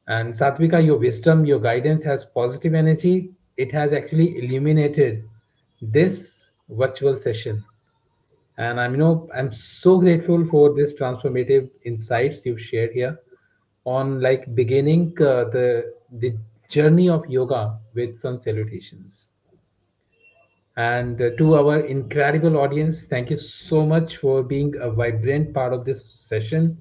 And Satvika, your wisdom, your guidance has positive energy. It has actually illuminated this virtual session. And I'm so grateful for this transformative insights you've shared here on like beginning the journey of yoga with Sun Salutations. And to our incredible audience, thank you so much for being a vibrant part of this session,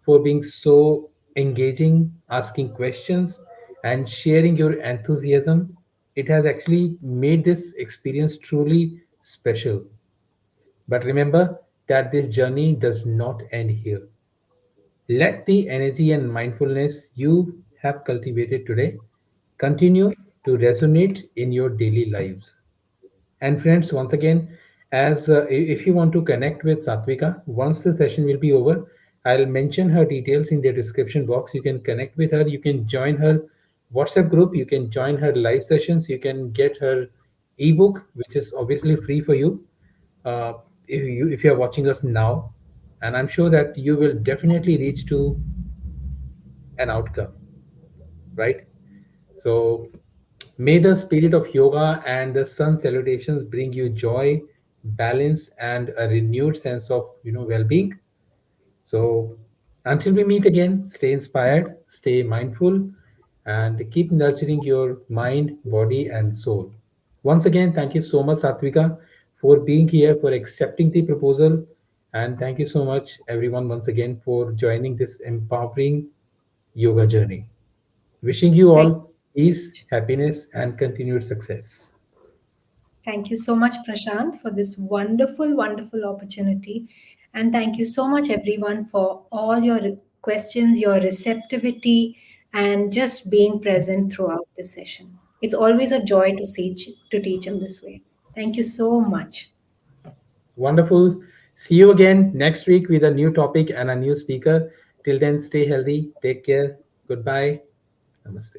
for being so engaging, asking questions, and sharing your enthusiasm. It has actually made this experience truly special. But remember that this journey does not end here. Let the energy and mindfulness you have cultivated today continue to resonate in your daily lives. And friends, once again, as if you want to connect with Satvika, once the session will be over, I'll mention her details in the description box. You can connect with her. You can join her WhatsApp group. You can join her live sessions. You can get her ebook, which is obviously free for you. Uh, if you are watching us now, and I'm sure that you will definitely reach to an outcome, right? So may the spirit of yoga and the sun salutations bring you joy, balance, and a renewed sense of well-being. So until we meet again, stay inspired, stay mindful, and keep nurturing your mind, body, and soul. Once again, thank you so much, Satvika, for being here, for accepting the proposal, and thank you so much, everyone, once again for joining this empowering yoga journey. Wishing you Thank all peace, happiness, and continued success. Thank you so much, Prashant, for this wonderful, wonderful opportunity. And thank you so much, everyone, for all your questions, your receptivity, and just being present throughout the session. It's always a joy to teach in this way. Thank you so much. Wonderful. See you again next week with a new topic and a new speaker. Till then, stay healthy, take care. Goodbye. Namaste.